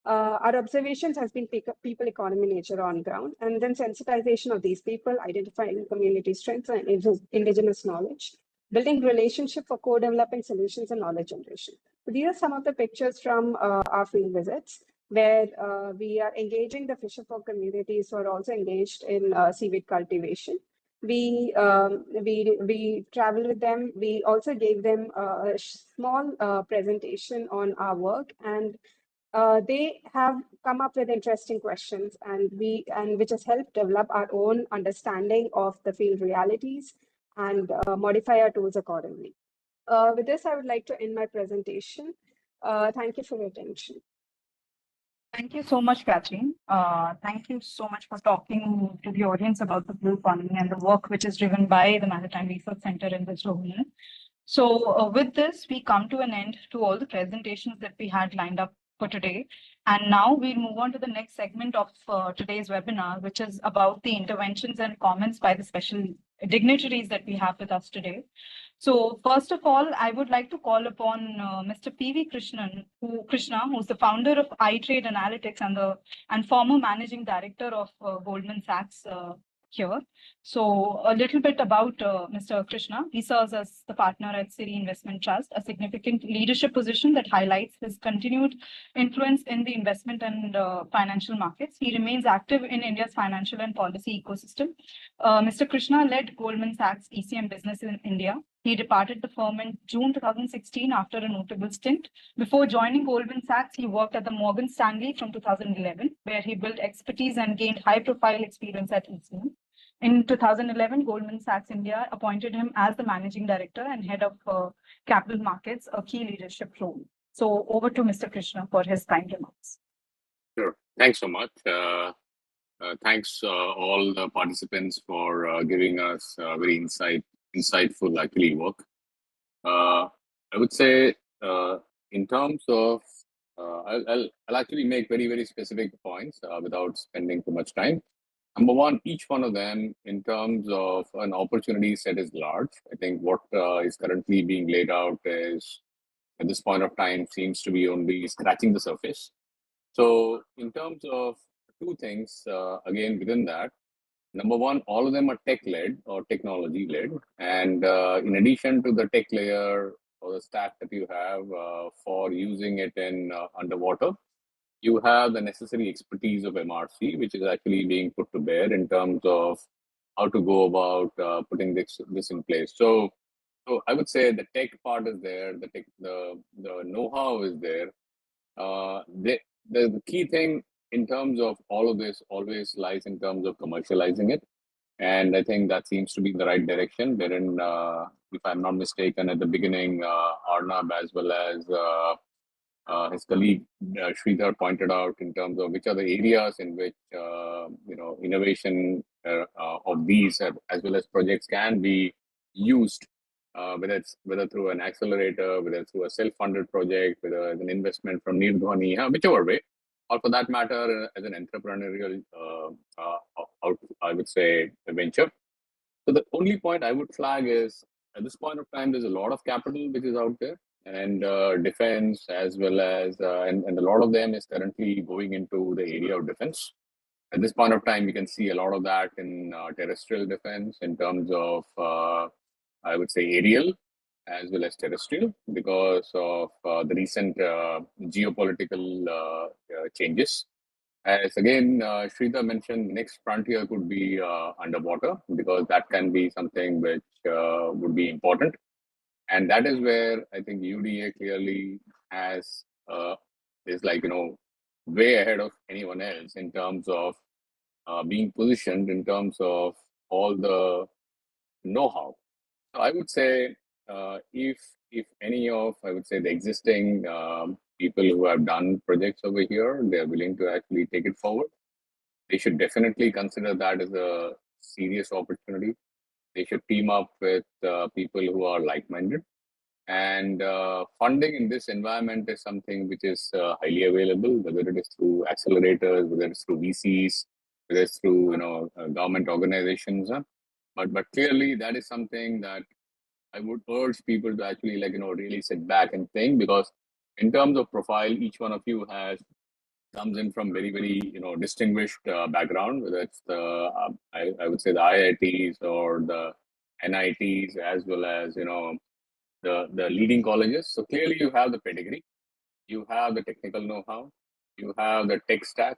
Our observations has been people economy nature on ground, and then sensitization of these people, identifying community strengths and indigenous knowledge, building relationship for co-developing solutions and knowledge generation. So these are some of the pictures from our field visits, where we are engaging the fisherfolk communities who are also engaged in seaweed cultivation. We travel with them. We also gave them a small presentation on our work, and they have come up with interesting questions, and which has helped develop our own understanding of the field realities and modify our tools accordingly. With this, I would like to end my presentation. Thank you for your attention. Thank you so much, Catherine. Thank you so much for talking to the audience about the blue economy and the work which is driven by the Maritime Research Center in this domain. So with this, we come to an end to all the presentations that we had lined up for today. And now we'll move on to the next segment of today's webinar, which is about the interventions and comments by the special dignitaries that we have with us today. So first of all, I would like to call upon Mr. P.V. Krishna, who's the founder of iTrade Analytics and former managing director of Goldman Sachs here. So a little bit about Mr. Krishna. He serves as the partner at City Investment Trust, a significant leadership position that highlights his continued influence in the investment and financial markets. He remains active in India's financial and policy ecosystem. Mr. Krishna led Goldman Sachs ECM business in India. He departed the firm in June 2016 after a notable stint. Before joining Goldman Sachs, he worked at the Morgan Stanley from 2011, where he built expertise and gained high-profile experience at ECM. In 2011, Goldman Sachs India appointed him as the managing director and head of capital markets, a key leadership role. So over to Mr. Krishna for his kind remarks. Sure. Thanks so much. Thanks all the participants for giving us very insightful actually work. I would say in terms of, I'll actually make very specific points without spending too much time. Number one, each one of them in terms of an opportunity set is large. I think what is currently being laid out is at this point of time seems to be only scratching the surface. So in terms of two things, again, within that, number one, all of them are tech-led or technology-led. And in addition to the tech layer or the stack that you have for using it in underwater, you have the necessary expertise of MRC, which is actually being put to bear in terms of how to go about putting this in place. So I would say the tech part is there, the know-how is there. The key thing in terms of all of this always lies in terms of commercializing it. And I think that seems to be the right direction, wherein, if I'm not mistaken, at the beginning, Arnab as well as his colleague Sridhar pointed out in terms of which are the areas in which innovation of these as well as projects can be used, whether through an accelerator, whether through a self-funded project, whether as an investment from Nirdhwani, whichever way, or for that matter as an entrepreneurial, I would say, venture. So the only point I would flag is at this point of time, there's a lot of capital which is out there, and defense as well as, and a lot of them is currently going into the area of defense. At this point of time, we can see a lot of that in terrestrial defense in terms of, I would say, aerial, as well as terrestrial because of the recent geopolitical changes. As again, Shrita mentioned, next frontier could be underwater because that can be something which would be important. And that is where I think UDA clearly has is like, way ahead of anyone else in terms of being positioned in terms of all the know-how. So I would say if any of I would say the existing people who have done projects over here, they are willing to actually take it forward. They should definitely consider that as a serious opportunity. They should team up with people who are like-minded. And funding in this environment is something which is highly available, whether it is through accelerators, whether it's through VCs, whether it's through government organizations. But clearly that is something that I would urge people to actually really sit back and think, because in terms of profile, each one of you comes in from very distinguished background, whether it's the I would say the IITs or the NITs, as well as the leading colleges. So clearly you have the pedigree, you have the technical know-how, you have the tech stack.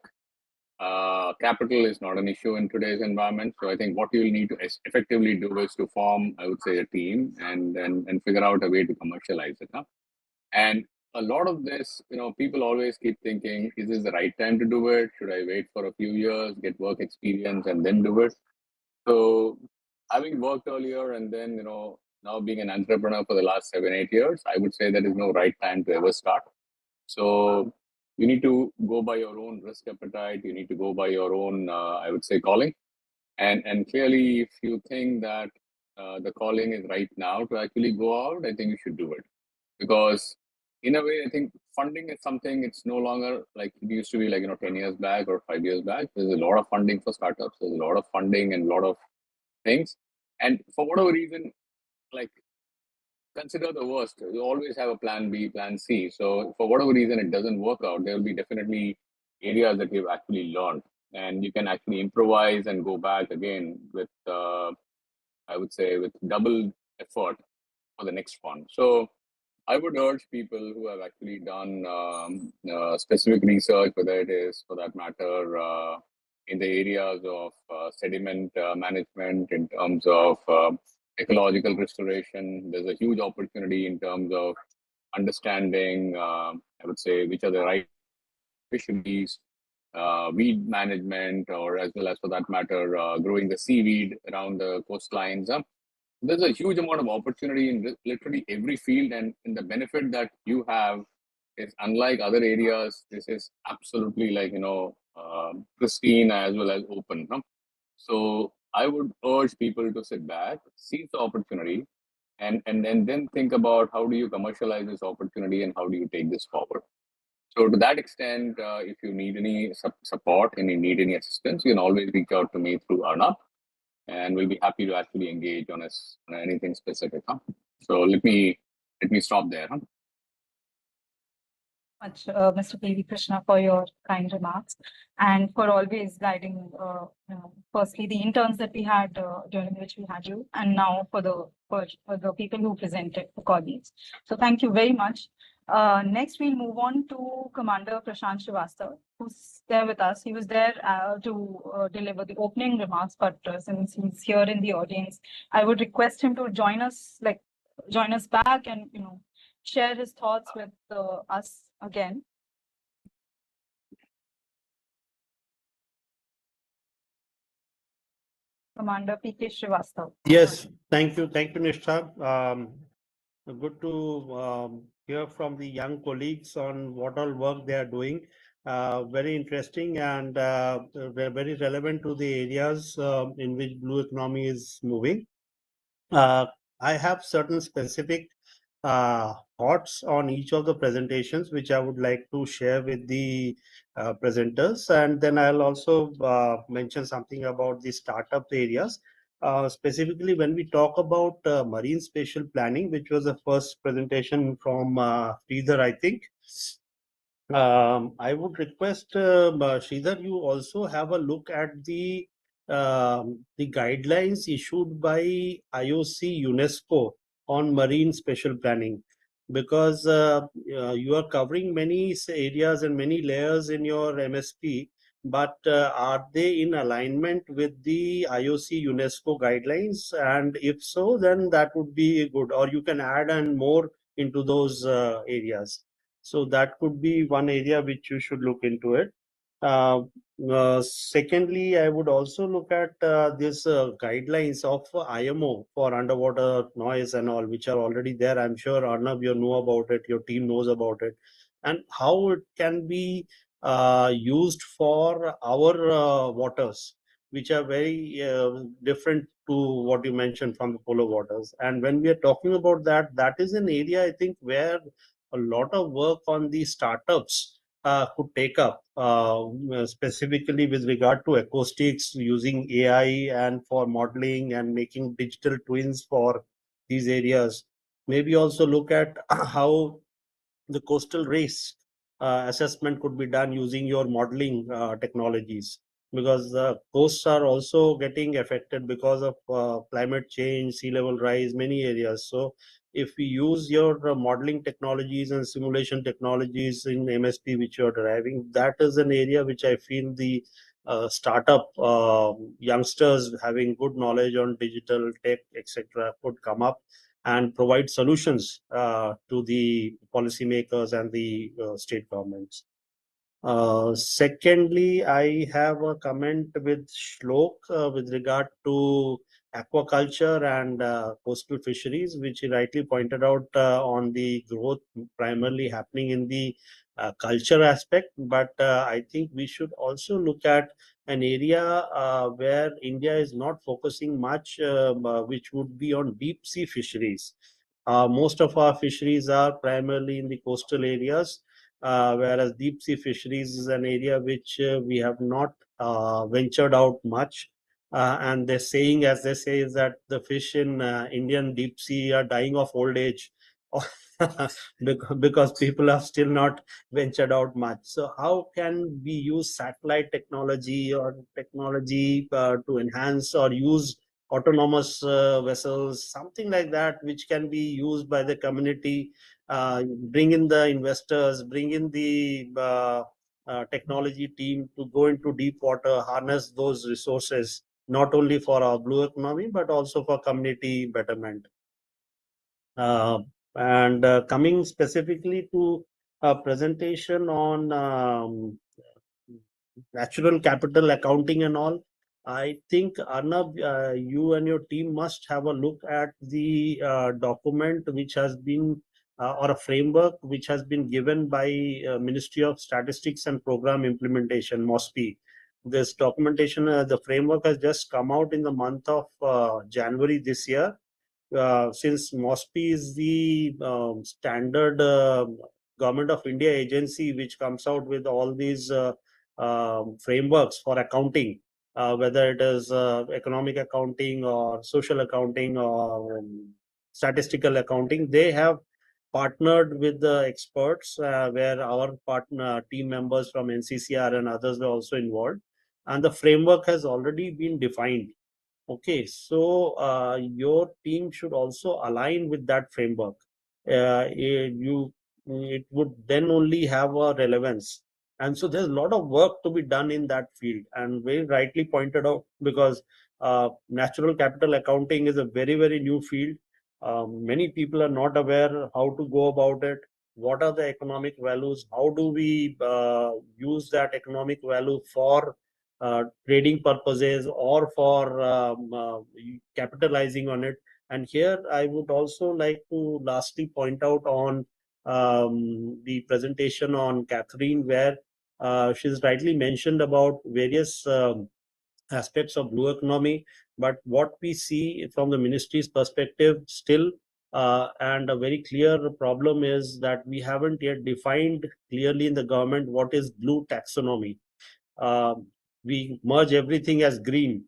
Capital is not an issue in today's environment. So I think what you'll need to effectively do is to form, I would say, a team and figure out a way to commercialize it. And a lot of this, people always keep thinking, is this the right time to do it? Should I wait for a few years, get work experience, and then do it? So having worked earlier and then, now being an entrepreneur for the last 7-8 years, I would say there is no right time to ever start. So you need to go by your own risk appetite. You need to go by your own, I would say, calling. And clearly, if you think that the calling is right now to actually go out, I think you should do it. Because in a way, I think funding is something, it's no longer like it used to be 10 years back or 5 years back. There's a lot of funding for startups. There's a lot of funding and a lot of things. And for whatever reason, consider the worst. You always have a plan B, plan C. So for whatever reason it doesn't work out, there will be definitely areas that you've actually learned, and you can actually improvise and go back again with, I would say, with double effort for the next one. So I would urge people who have actually done specific research, whether it is for that matter in the areas of sediment management, in terms of ecological restoration. There's a huge opportunity in terms of understanding, I would say, which are the right fisheries, weed management, or as well as for that matter, growing the seaweed around the coastlines. There's a huge amount of opportunity in literally every field, and the benefit that you have is unlike other areas. This is absolutely pristine as well as open. So I would urge people to sit back, seize the opportunity, and then think about how do you commercialize this opportunity and how do you take this forward. So to that extent, if you need any support and you need any assistance, you can always reach out to me through Arnab, and we'll be happy to actually engage on anything specific. So let me stop there. Much, Mr. P.V. Krishna, for your kind remarks and for always guiding, firstly, the interns that we had during which we had you, and now for the people who presented, the colleagues. So thank you very much. Next, we'll move on to Commander Prashant Srivastava, who's there with us. He was there to deliver the opening remarks, but since he's here in the audience, I would request him to join us back and share his thoughts with us again. Commander P.K. Srivastava. Yes, thank you, Nishtha. Good to hear from the young colleagues on what all work they are doing. Very interesting and very relevant to the areas in which blue economy is moving. I have certain specific thoughts on each of the presentations, which I would like to share with the presenters. And then I'll also mention something about the startup areas. Specifically, when we talk about marine spatial planning, which was the first presentation from Sridhar, I think. I would request Sridhar, you also have a look at the guidelines issued by IOC UNESCO on marine special planning, because you are covering many areas and many layers in your MSP, but are they in alignment with the IOC UNESCO guidelines? And if so, then that would be good, or you can add and more into those areas. So that could be one area which you should look into it. Secondly, I would also look at this guidelines of IMO for underwater noise and all, which are already there. I'm sure Arnav, you know about it, your team knows about it, and how it can be used for our waters, which are very different to what you mentioned from the polar waters. And when we are talking about that, that is an area I think where a lot of work on the startups could take up, specifically with regard to acoustics, using AI and for modeling and making digital twins for these areas. Maybe also look at how the coastal risk assessment could be done using your modeling technologies, because the coasts are also getting affected because of climate change, sea level rise, many areas. So if we use your modeling technologies and simulation technologies in MSP which you are deriving, that is an area which I feel the startup youngsters having good knowledge on digital tech, etc., could come up and provide solutions to the policymakers and the state governments. Secondly, I have a comment with Shlok with regard to aquaculture and coastal fisheries, which he rightly pointed out on the growth primarily happening in the culture aspect. But I think we should also look at an area where India is not focusing much, which would be on deep sea fisheries. Most of our fisheries are primarily in the coastal areas, whereas deep sea fisheries is an area which we have not ventured out much. And they're saying, as they say, is that the fish in Indian deep sea are dying of old age because people have still not ventured out much. So how can we use satellite technology or technology to enhance or use autonomous vessels, something like that, which can be used by the community, bring in the investors, bring in the technology team to go into deep water, harness those resources, not only for our blue economy, but also for community betterment. And coming specifically to a presentation on natural capital accounting and all, I think Arnab, you and your team must have a look at the document which has been or a framework which has been given by Ministry of Statistics and Program Implementation, MOSPI. This documentation, the framework has just come out in the month of January this year. Since MOSPI is the standard government of India agency which comes out with all these frameworks for accounting, whether it is economic accounting or social accounting or statistical accounting, they have partnered with the experts, where our partner team members from NCCR and others were also involved, and the framework has already been defined. Okay, so your team should also align with that framework. It would then only have a relevance. And so there's a lot of work to be done in that field, and very rightly pointed out, because natural capital accounting is a very, very new field. Many people are not aware how to go about it. What are the economic values? How do we use that economic value for trading purposes or for capitalizing on it? And here I would also like to lastly point out on the presentation on Catherine, where she's rightly mentioned about various aspects of blue economy. But what we see from the ministry's perspective still, and a very clear problem, is that we haven't yet defined clearly in the government what is blue taxonomy. We merge everything as green.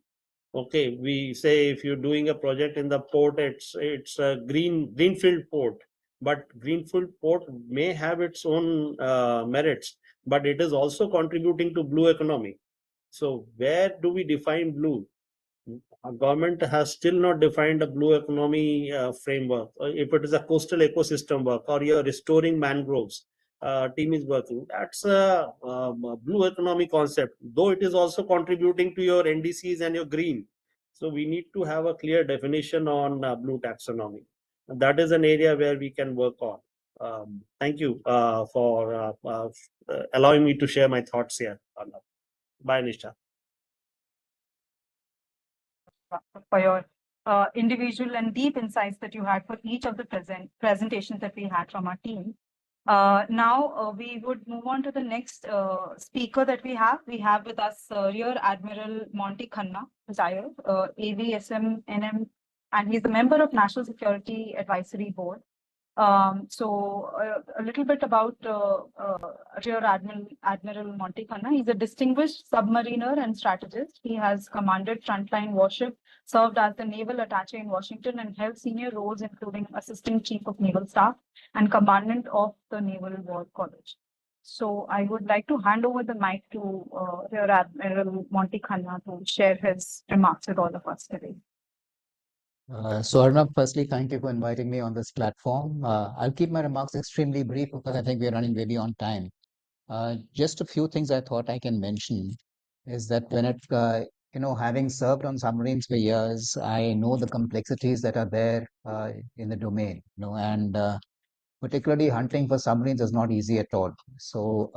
Okay, we say if you're doing a project in the port, it's a greenfield port, but greenfield port may have its own merits, but it is also contributing to blue economy. So where do we define blue? government has still not defined a blue economy framework. If it is a coastal ecosystem work or you're restoring mangroves, team is working. That's a blue economy concept, though it is also contributing to your NDCs and your green. So we need to have a clear definition on blue taxonomy. And that is an area where we can work on. Thank you for allowing me to share my thoughts here. Bye, Nisha. For your individual and deep insights that you had for each of the presentations that we had from our team. Now we would move on to the next speaker that we have. We have with us Rear Admiral Monty Khanna, retired, AVSM NM, and he's a member of National Security Advisory Board. A little bit about Rear Admiral Monty Khanna. He's a distinguished submariner and strategist. He has commanded frontline warship, served as the naval attaché in Washington, and held senior roles including assistant chief of naval staff and commandant of the Naval War College. So I would like to hand over the mic to Rear Admiral Monty Khanna to share his remarks with all of us today. So Arnab, firstly, thank you for inviting me on this platform. I'll keep my remarks extremely brief because I think we're running really on time. Just a few things I thought I can mention is that when it, having served on submarines for years, I know the complexities that are there in the domain, and particularly hunting for submarines is not easy at all. So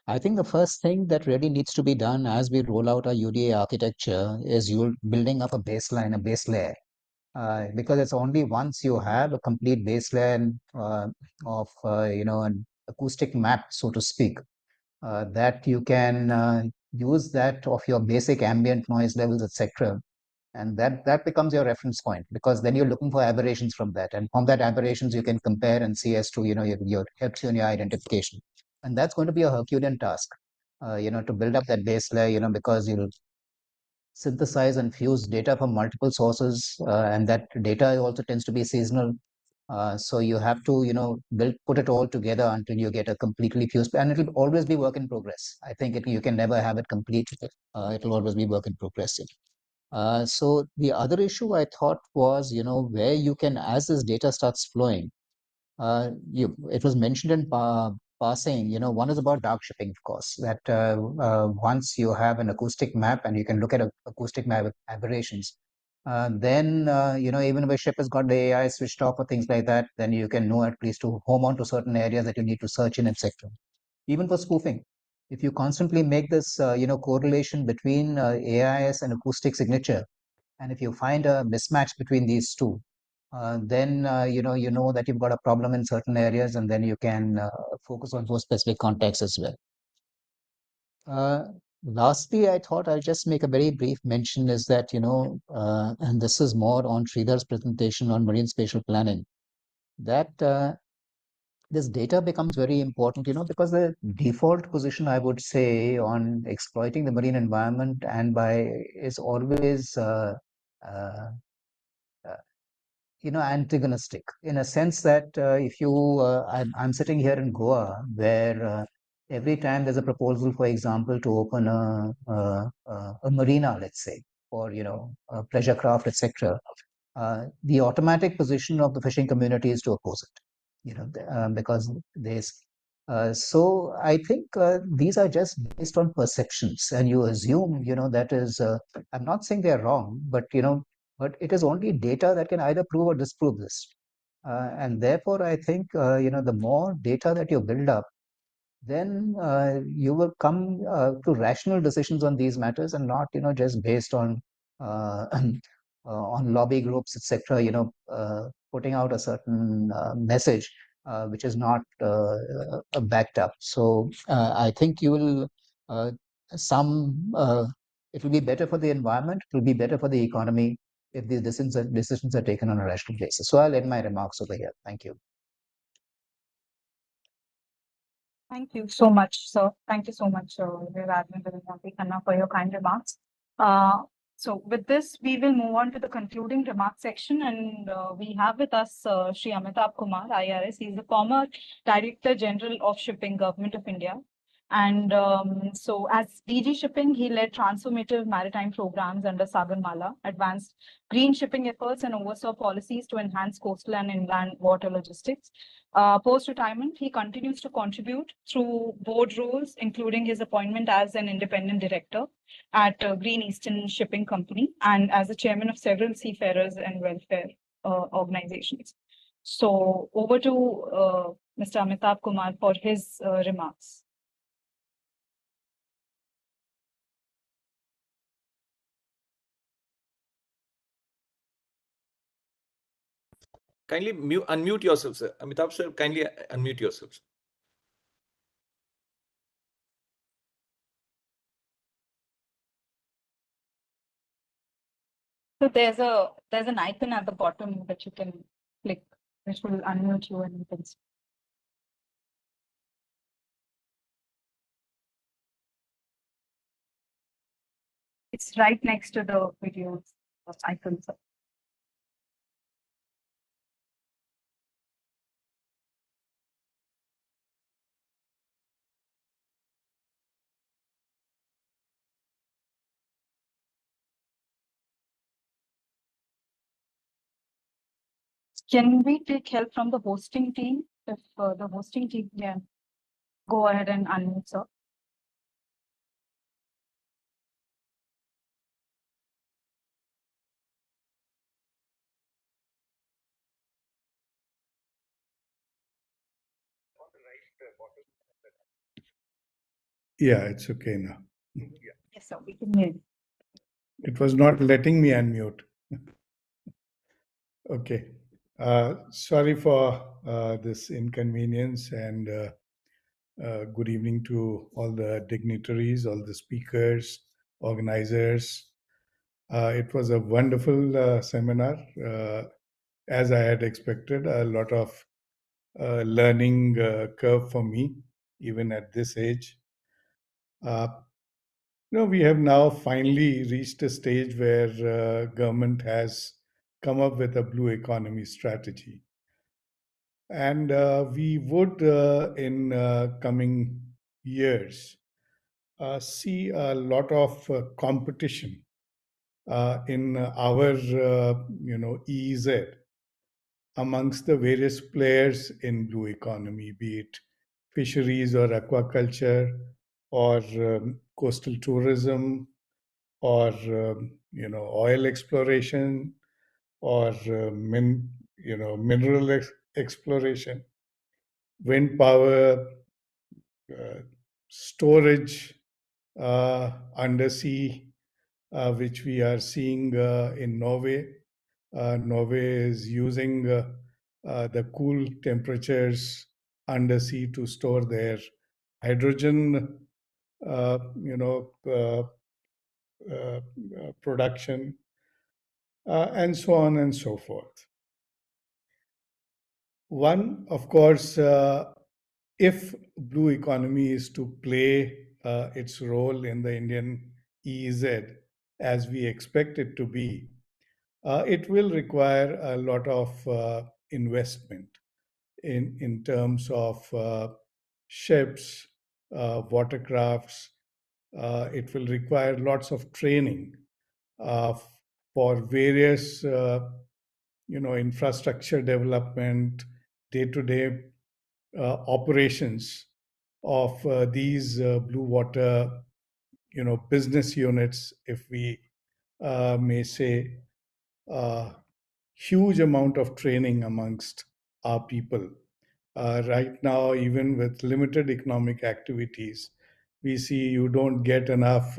I think the first thing that really needs to be done as we roll out our UDA architecture is you're building up a baseline, a base layer. Because it's only once you have a complete baseline of an acoustic map, so to speak, that you can use that of your basic ambient noise levels, etc. And that becomes your reference point, because then you're looking for aberrations from that, and from that aberrations you can compare and see as to your helps you in your identification. And that's going to be a Herculean task, to build up that base layer, because you'll synthesize and fuse data from multiple sources, and that data also tends to be seasonal. So you have to, put it all together until you get a completely fused, and it'll always be work in progress. I think you can never have it complete. It'll always be work in progress. So the other issue I thought was, where you can, as this data starts flowing, it was mentioned in passing, one is about dark shipping, of course, that once you have an acoustic map and you can look at acoustic map aberrations, then, even if a ship has got the AI switched off or things like that, then you can know at least to home on to certain areas that you need to search in, etc. Even for spoofing, if you constantly make this, correlation between AIS and acoustic signature, and if you find a mismatch between these two, then you know that you've got a problem in certain areas, and then you can focus on those specific contexts as well. Lastly, I thought I'll just make a very brief mention is that, and this is more on Sridhar's presentation on marine spatial planning, that this data becomes very important, because the default position, I would say, on exploiting the marine environment is always antagonistic, in a sense that if you, I'm sitting here in Goa, where every time there's a proposal, for example, to open a marina, let's say, for a pleasure craft, etc., the automatic position of the fishing community is to oppose it, because there's. So I think these are just based on perceptions, and you assume, that is. I'm not saying they're wrong, but but it is only data that can either prove or disprove this. And therefore, I think, the more data that you build up, then you will come to rational decisions on these matters, and not, just based on on lobby groups, etc. Putting out a certain message which is not backed up. So I think you will it will be better for the environment. It will be better for the economy if these decisions are taken on a rational basis. So I'll end my remarks over here. Thank you. Thank you so much, sir. Thank you so much, Rear Admiral Monty Khanna, for your kind remarks. So with this, we will move on to the concluding remarks section, and we have with us Shri Amitabh Kumar, IRS. He is the former Director General of Shipping, Government of India, And so as DG Shipping, he led transformative maritime programs under Sagarmala, advanced green shipping efforts and oversaw policies to enhance coastal and inland water logistics. Post-retirement, he continues to contribute through board roles, including his appointment as an independent director at Green Eastern Shipping Company and as the chairman of several seafarers and welfare organizations. So over to Mr. Amitabh Kumar for his remarks. Kindly unmute yourself, sir. Amitabh sir, kindly unmute yourselves. So there's an icon at the bottom that you can click, which will unmute you and you can speak. It's right next to the video icon. Sir. Can we take help from the hosting team? If the hosting team can go ahead and unmute, sir. Yeah, it's okay now. Yes, sir, we can hear you. It was not letting me unmute. Okay. Sorry for this inconvenience, and good evening to all the dignitaries, all the speakers, organizers. It was a wonderful seminar. As I had expected, a lot of learning curve for me, even at this age. We have now finally reached a stage where government has come up with a blue economy strategy. And we would, in coming years, see a lot of competition in our, EEZ amongst the various players in blue economy, be it fisheries or aquaculture or coastal tourism or oil exploration or mineral exploration, wind power, storage, undersea, which we are seeing in Norway. Norway is using the cool temperatures undersea to store their hydrogen, production, and so on and so forth. One, of course, if blue economy is to play its role in the Indian EEZ as we expect it to be, it will require a lot of investment in terms of ships, watercrafts. It will require lots of training for various, infrastructure development, day-to-day operations of these blue water, business units, if we may say. Huge amount of training amongst our people. Right now, even with limited economic activities, we see you don't get enough,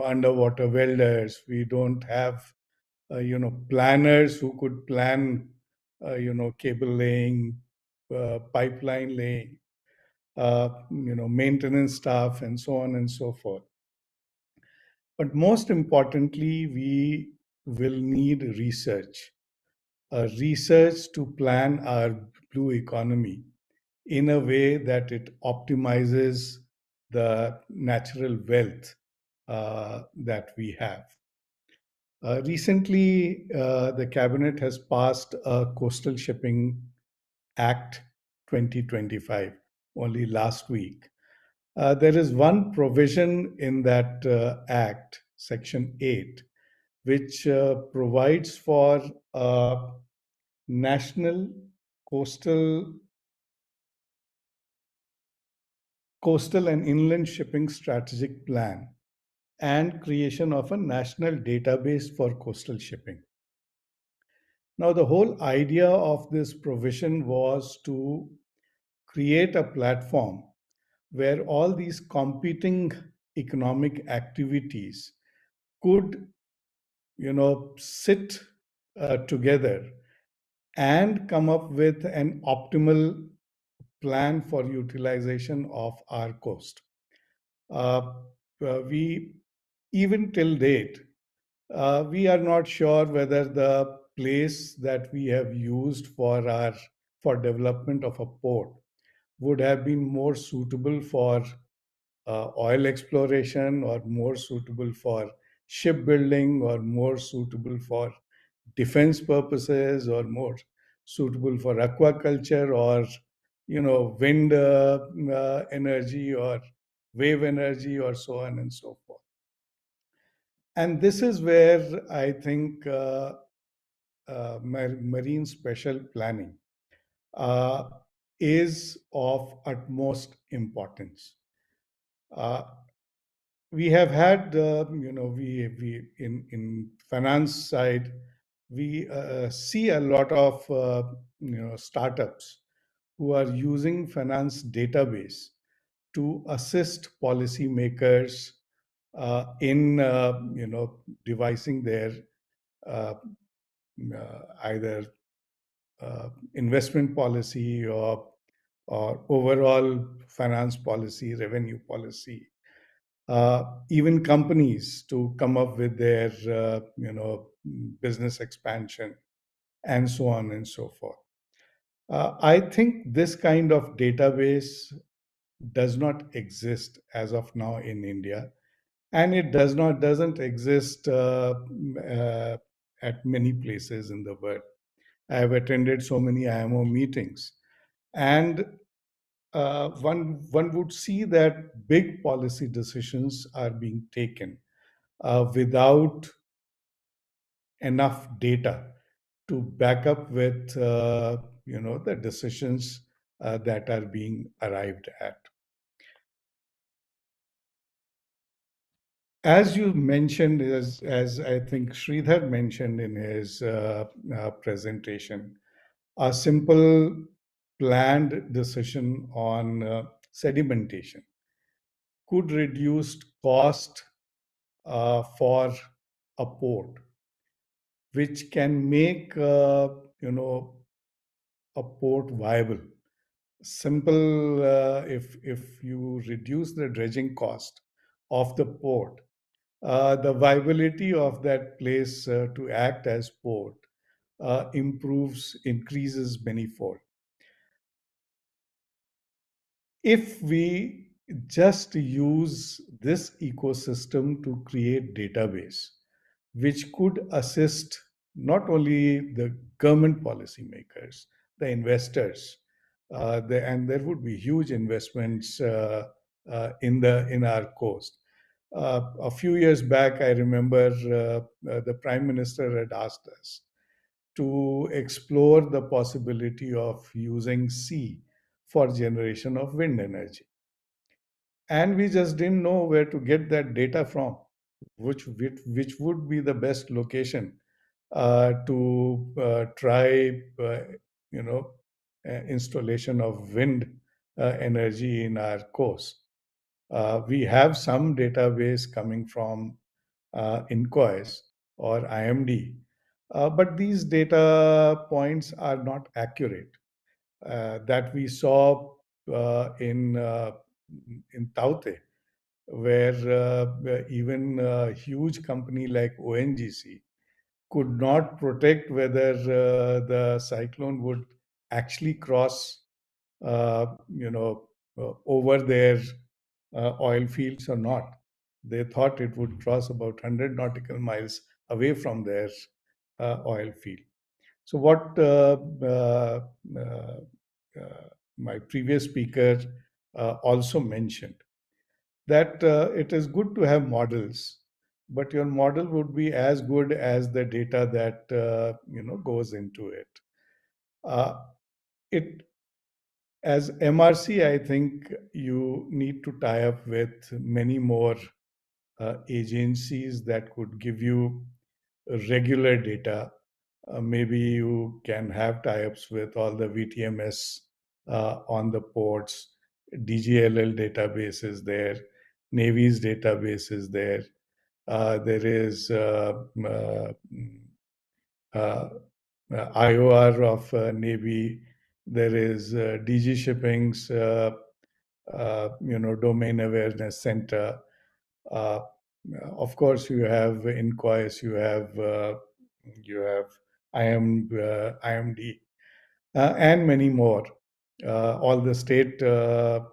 underwater welders. We don't have, planners who could plan, cable laying, pipeline laying, maintenance staff, and so on and so forth. But most importantly, we will need research. Research to plan our blue economy in a way that it optimizes the natural wealth that we have. Recently, the cabinet has passed a Coastal Shipping Act 2025, only last week. There is one provision in that Act, Section 8, which provides for a national coastal and inland shipping strategic plan and creation of a national database for coastal shipping. Now, the whole idea of this provision was to create a platform where all these competing economic activities could, sit together and come up with an optimal plan for utilization of our coast. We, even till date, we are not sure whether the place that we have used for development of a port would have been more suitable for oil exploration, or more suitable for shipbuilding, or more suitable for defense purposes, or more suitable for aquaculture, or wind energy, or wave energy, or so on and so forth. And this is where I think marine special planning is of utmost importance. We have had, we in finance side, we see a lot of startups who are using finance database to assist policymakers in devising their either investment policy, or overall finance policy, revenue policy. Even companies to come up with their business expansion, and so on and so forth. I think this kind of database does not exist as of now in India, and it doesn't exist at many places in the world. I have attended so many IMO meetings, and one would see that big policy decisions are being taken without enough data to back up with the decisions that are being arrived at. As you mentioned, as I think Sridhar mentioned in his presentation, a simple planned decision on sedimentation could reduce cost for a port, which can make a port viable. Simple, if you reduce the dredging cost of the port, the viability of that place to act as port increases manifold. If we just use this ecosystem to create database, which could assist not only the government policymakers, the investors, and there would be huge investments in our coast. A few years back, I remember the Prime Minister had asked us to explore the possibility of using sea for generation of wind energy. And we just didn't know where to get that data from, which would be the best location to try, installation of wind energy in our coast. We have some database coming from INCOIS or IMD, but these data points are not accurate. That we saw in Taute, where even a huge company like ONGC could not protect whether the cyclone would actually cross, over their oil fields or not. They thought it would cross about 100 nautical miles away from their oil field. So what my previous speaker also mentioned, that it is good to have models, but your model would be as good as the data that goes into it. It as MRC, I think you need to tie up with many more agencies that could give you regular data. Maybe you can have tie-ups with all the VTMS on the ports, DGLL database is there, Navy's database is there. There is IOR of Navy. There is DG Shipping's domain awareness center. Of course, you have Inquis, you have IMD, and many more. All the state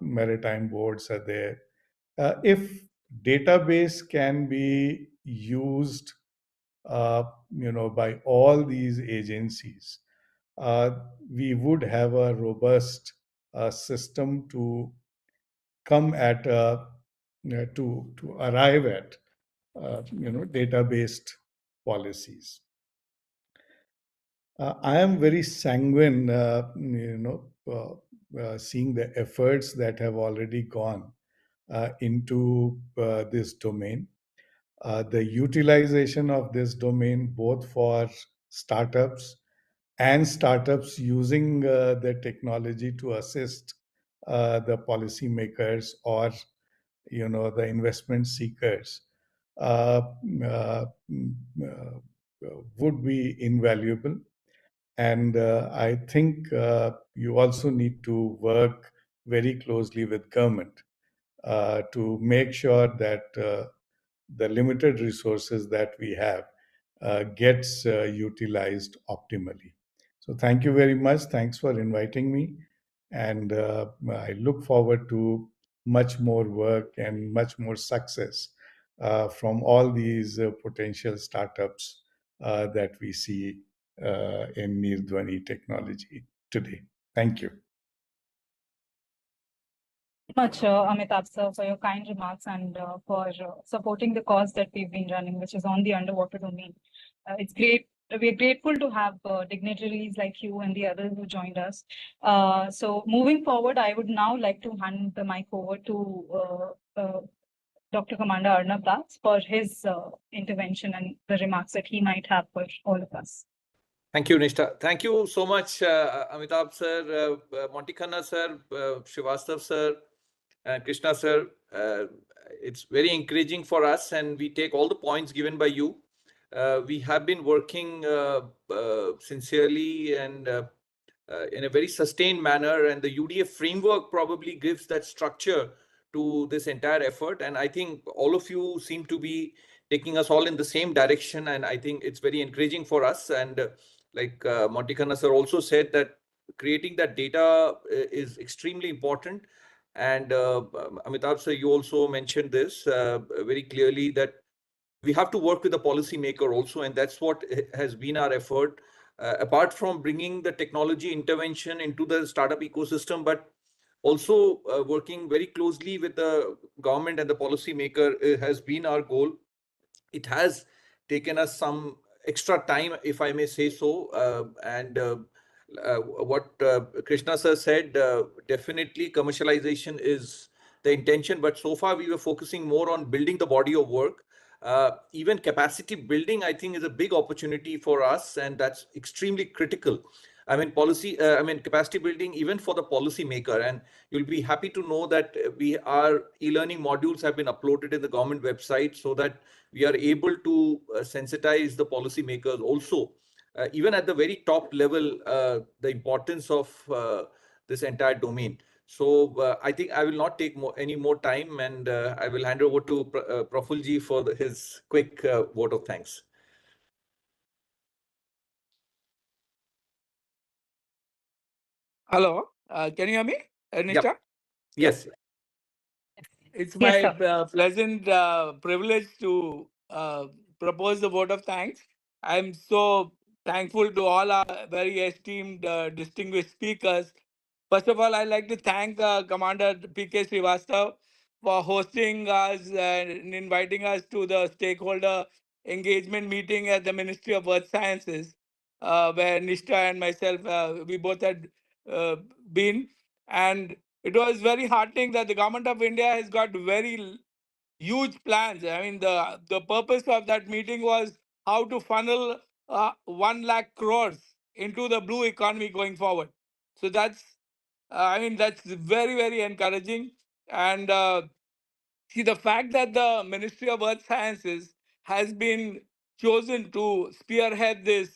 maritime boards are there. If database can be used, by all these agencies, we would have a robust system to come at to arrive at data-based policies. I am very sanguine, seeing the efforts that have already gone into this domain. The utilization of this domain, both for startups and startups using the technology to assist the policymakers or the investment seekers, uh, uh, would be invaluable. And I think you also need to work very closely with government to make sure that the limited resources that we have gets utilized optimally. So thank you very much. Thanks for inviting me. And I look forward to much more work and much more success from all these potential startups that we see in Nirdhwani technology today. Thank you. Much, Amitabh sir, for your kind remarks and for supporting the cause that we've been running, which is on the underwater domain. It's great. We're grateful to have dignitaries like you and the others who joined us. So moving forward, I would now like to hand the mic over to Dr. Commander Arnab Das for his intervention and the remarks that he might have for all of us. Thank you, Nishta. Thank you so much, Amitabh sir, Monty Khanna sir, Srivastav sir, Krishna sir. It's very encouraging for us, and we take all the points given by you. We have been working sincerely and in a very sustained manner, and the UDA framework probably gives that structure to this entire effort. And I think all of you seem to be taking us all in the same direction, and I think it's very encouraging for us. And like Monty Khanna sir also said, that creating that data is extremely important. And Amitabh sir, you also mentioned this very clearly, that we have to work with the policymaker also, and that's what has been our effort. Apart from bringing the technology intervention into the startup ecosystem, but also working very closely with the government and the policymaker has been our goal. It has taken us some extra time, if I may say so. And what Krishna sir said, definitely commercialization is the intention, but so far we were focusing more on building the body of work. Even capacity building, I think, is a big opportunity for us, and that's extremely critical. I mean, capacity building even for the policy maker. And you'll be happy to know that our e-learning modules have been uploaded in the government website, so that we are able to sensitize the policy makers also, even at the very top level, the importance of this entire domain. So I think I will not take any more time, and I will hand over to Prafulji for his quick vote of thanks. Hello, can you hear me, Nishta? Yep. Yes. It's Yes, my pleasant privilege to propose the vote of thanks. I'm so thankful to all our very esteemed, distinguished speakers. First of all, I'd like to thank Commander P.K. Srivastav for hosting us and inviting us to the stakeholder engagement meeting at the Ministry of Earth Sciences, where Nishta and myself, we both had uh, been. And it was very heartening that the government of India has got very huge plans. I mean, the purpose of that meeting was how to funnel 1 lakh crores into the blue economy going forward. So that's, I mean, that's very, very encouraging. And see, the fact that the Ministry of Earth Sciences has been chosen to spearhead this,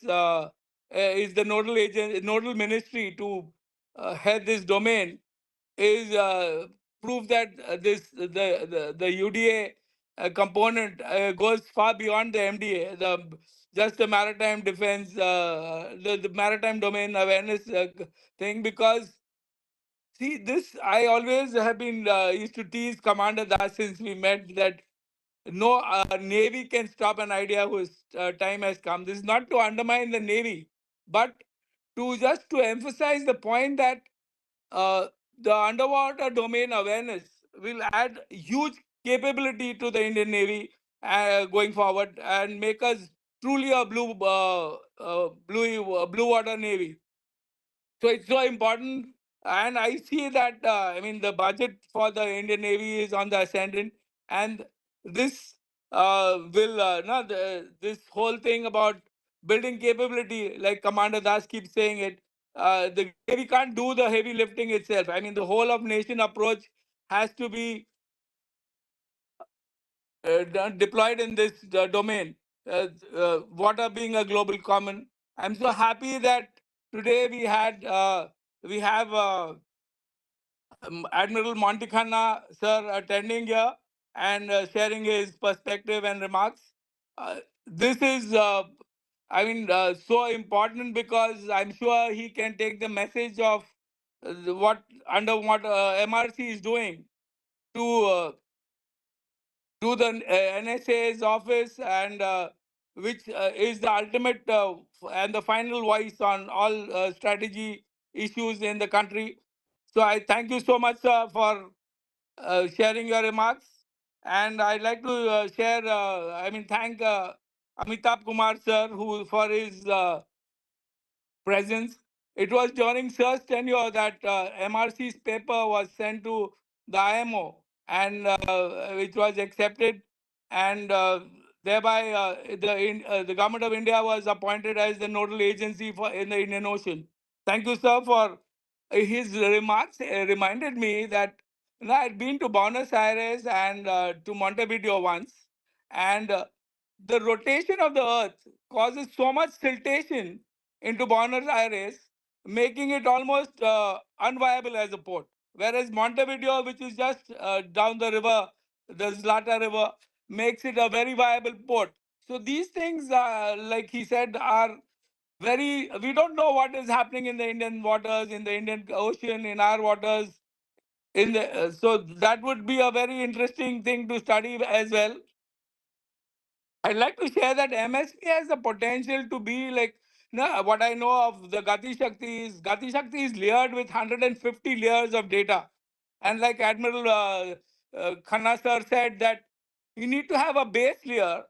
is the nodal ministry to head this domain, is proof that the UDA component goes far beyond the MDA, just the maritime defense, the maritime domain awareness thing. Because see, this I always have been used to tease Commander Das since we met, that no Navy can stop an idea whose time has come. This is not to undermine the Navy, but to just to emphasize the point that uh, the underwater domain awareness will add huge capability to the Indian Navy going forward, and make us truly a blue water navy. So it's so important, and I see that I mean, the budget for the Indian Navy is on the ascendant, and this will no this whole thing about building capability, like Commander Das keeps saying it. The Navy can't do the heavy lifting itself. I mean, the whole of nation approach has to be deployed in this domain. Water being a global common, I'm so happy that today we have Admiral Montikhanna sir attending here and sharing his perspective and remarks. This is, I mean, so important, because I'm sure he can take the message of what MRC is doing to the NSA's office, and which is the ultimate and the final voice on all strategy issues in the country. So I thank you so much for sharing your remarks. And I'd like to thank Amitabh Kumar sir, who for his presence. It was during Sir's tenure that MRC's paper was sent to the IMO, and which was accepted, and thereby the government of India was appointed as the nodal agency for in the Indian Ocean. Thank you, sir, for his remarks. Reminded me that I had been to Buenos Aires and to Montevideo once, and the rotation of the Earth causes so much siltation into Buenos Aires, making it almost unviable as a port. Whereas Montevideo, which is just down the river, the Zlata River, makes it a very viable port. So these things, like he said, are very. We don't know what is happening in the Indian waters, in the Indian Ocean, in our waters. So that would be a very interesting thing to study as well. I'd like to share that MSP has the potential to be like, no, what I know of the Gati Shakti is layered with 150 layers of data. And like Admiral Khanna sir said, that you need to have a base layer,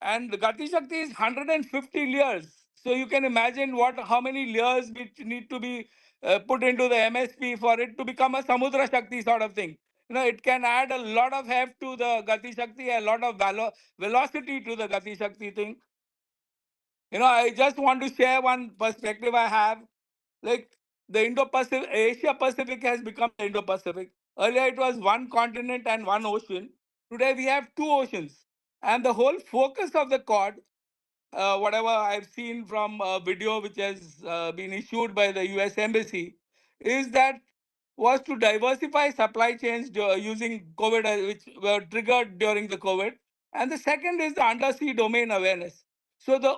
and the Gati Shakti is 150 layers. So you can imagine how many layers which need to be put into the MSP for it to become a Samudra Shakti sort of thing. It can add a lot of heft to the Gati Shakti, a lot of velocity to the Gati Shakti thing. I just want to share one perspective I have. Like, the Indo-Pacific, Asia Pacific has become the Indo-Pacific. Earlier it was one continent and one ocean. Today we have two oceans. And the whole focus of the Quad, whatever I've seen from a video which has been issued by the US Embassy, is that was to diversify supply chains using COVID, which were triggered during the COVID. And the second is the undersea domain awareness. So the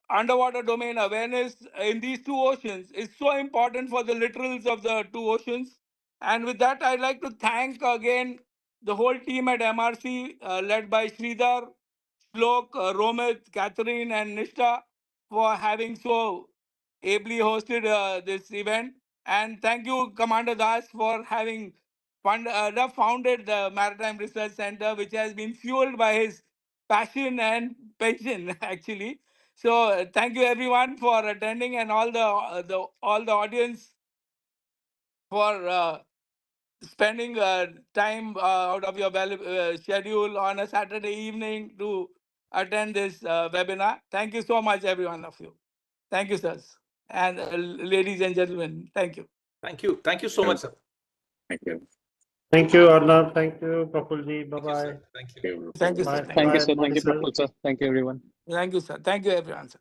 underwater domain awareness in these two oceans is so important for the littorals of the two oceans. And with that, I'd like to thank again the whole team at MRC, led by Sridhar, Shlok, Romit, Catherine, and Nishta, for having so ably hosted this event. And thank you, Commander Das, for having founded the Maritime Research Center, which has been fueled by his passion and passion, actually. So thank you everyone for attending, and all the audience for spending time out of your schedule on a Saturday evening to attend this webinar. Thank you so much, every one of you. Thank you, sirs. And ladies and gentlemen, thank you. Thank you. Thank you so much, sir. Thank you. Thank you, Arnav. Thank you, Prafulji. Bye-bye. Thank you. Thank you, sir. Bye. Thank you, Bye, sir. Thank you, Modi sir. Praful sir. Thank you, everyone. Thank you, sir. Thank you, everyone, sir.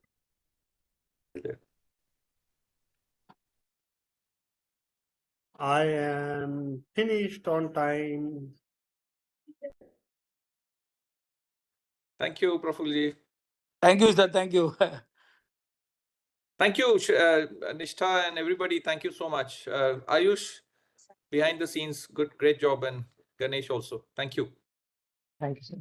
I am finished on time. Thank you, Prafulji. Thank you, sir. Thank you. Thank you, Nishtha and everybody. Thank you so much. Ayush, behind the scenes, great job, and Ganesh also. Thank you. Thank you, sir.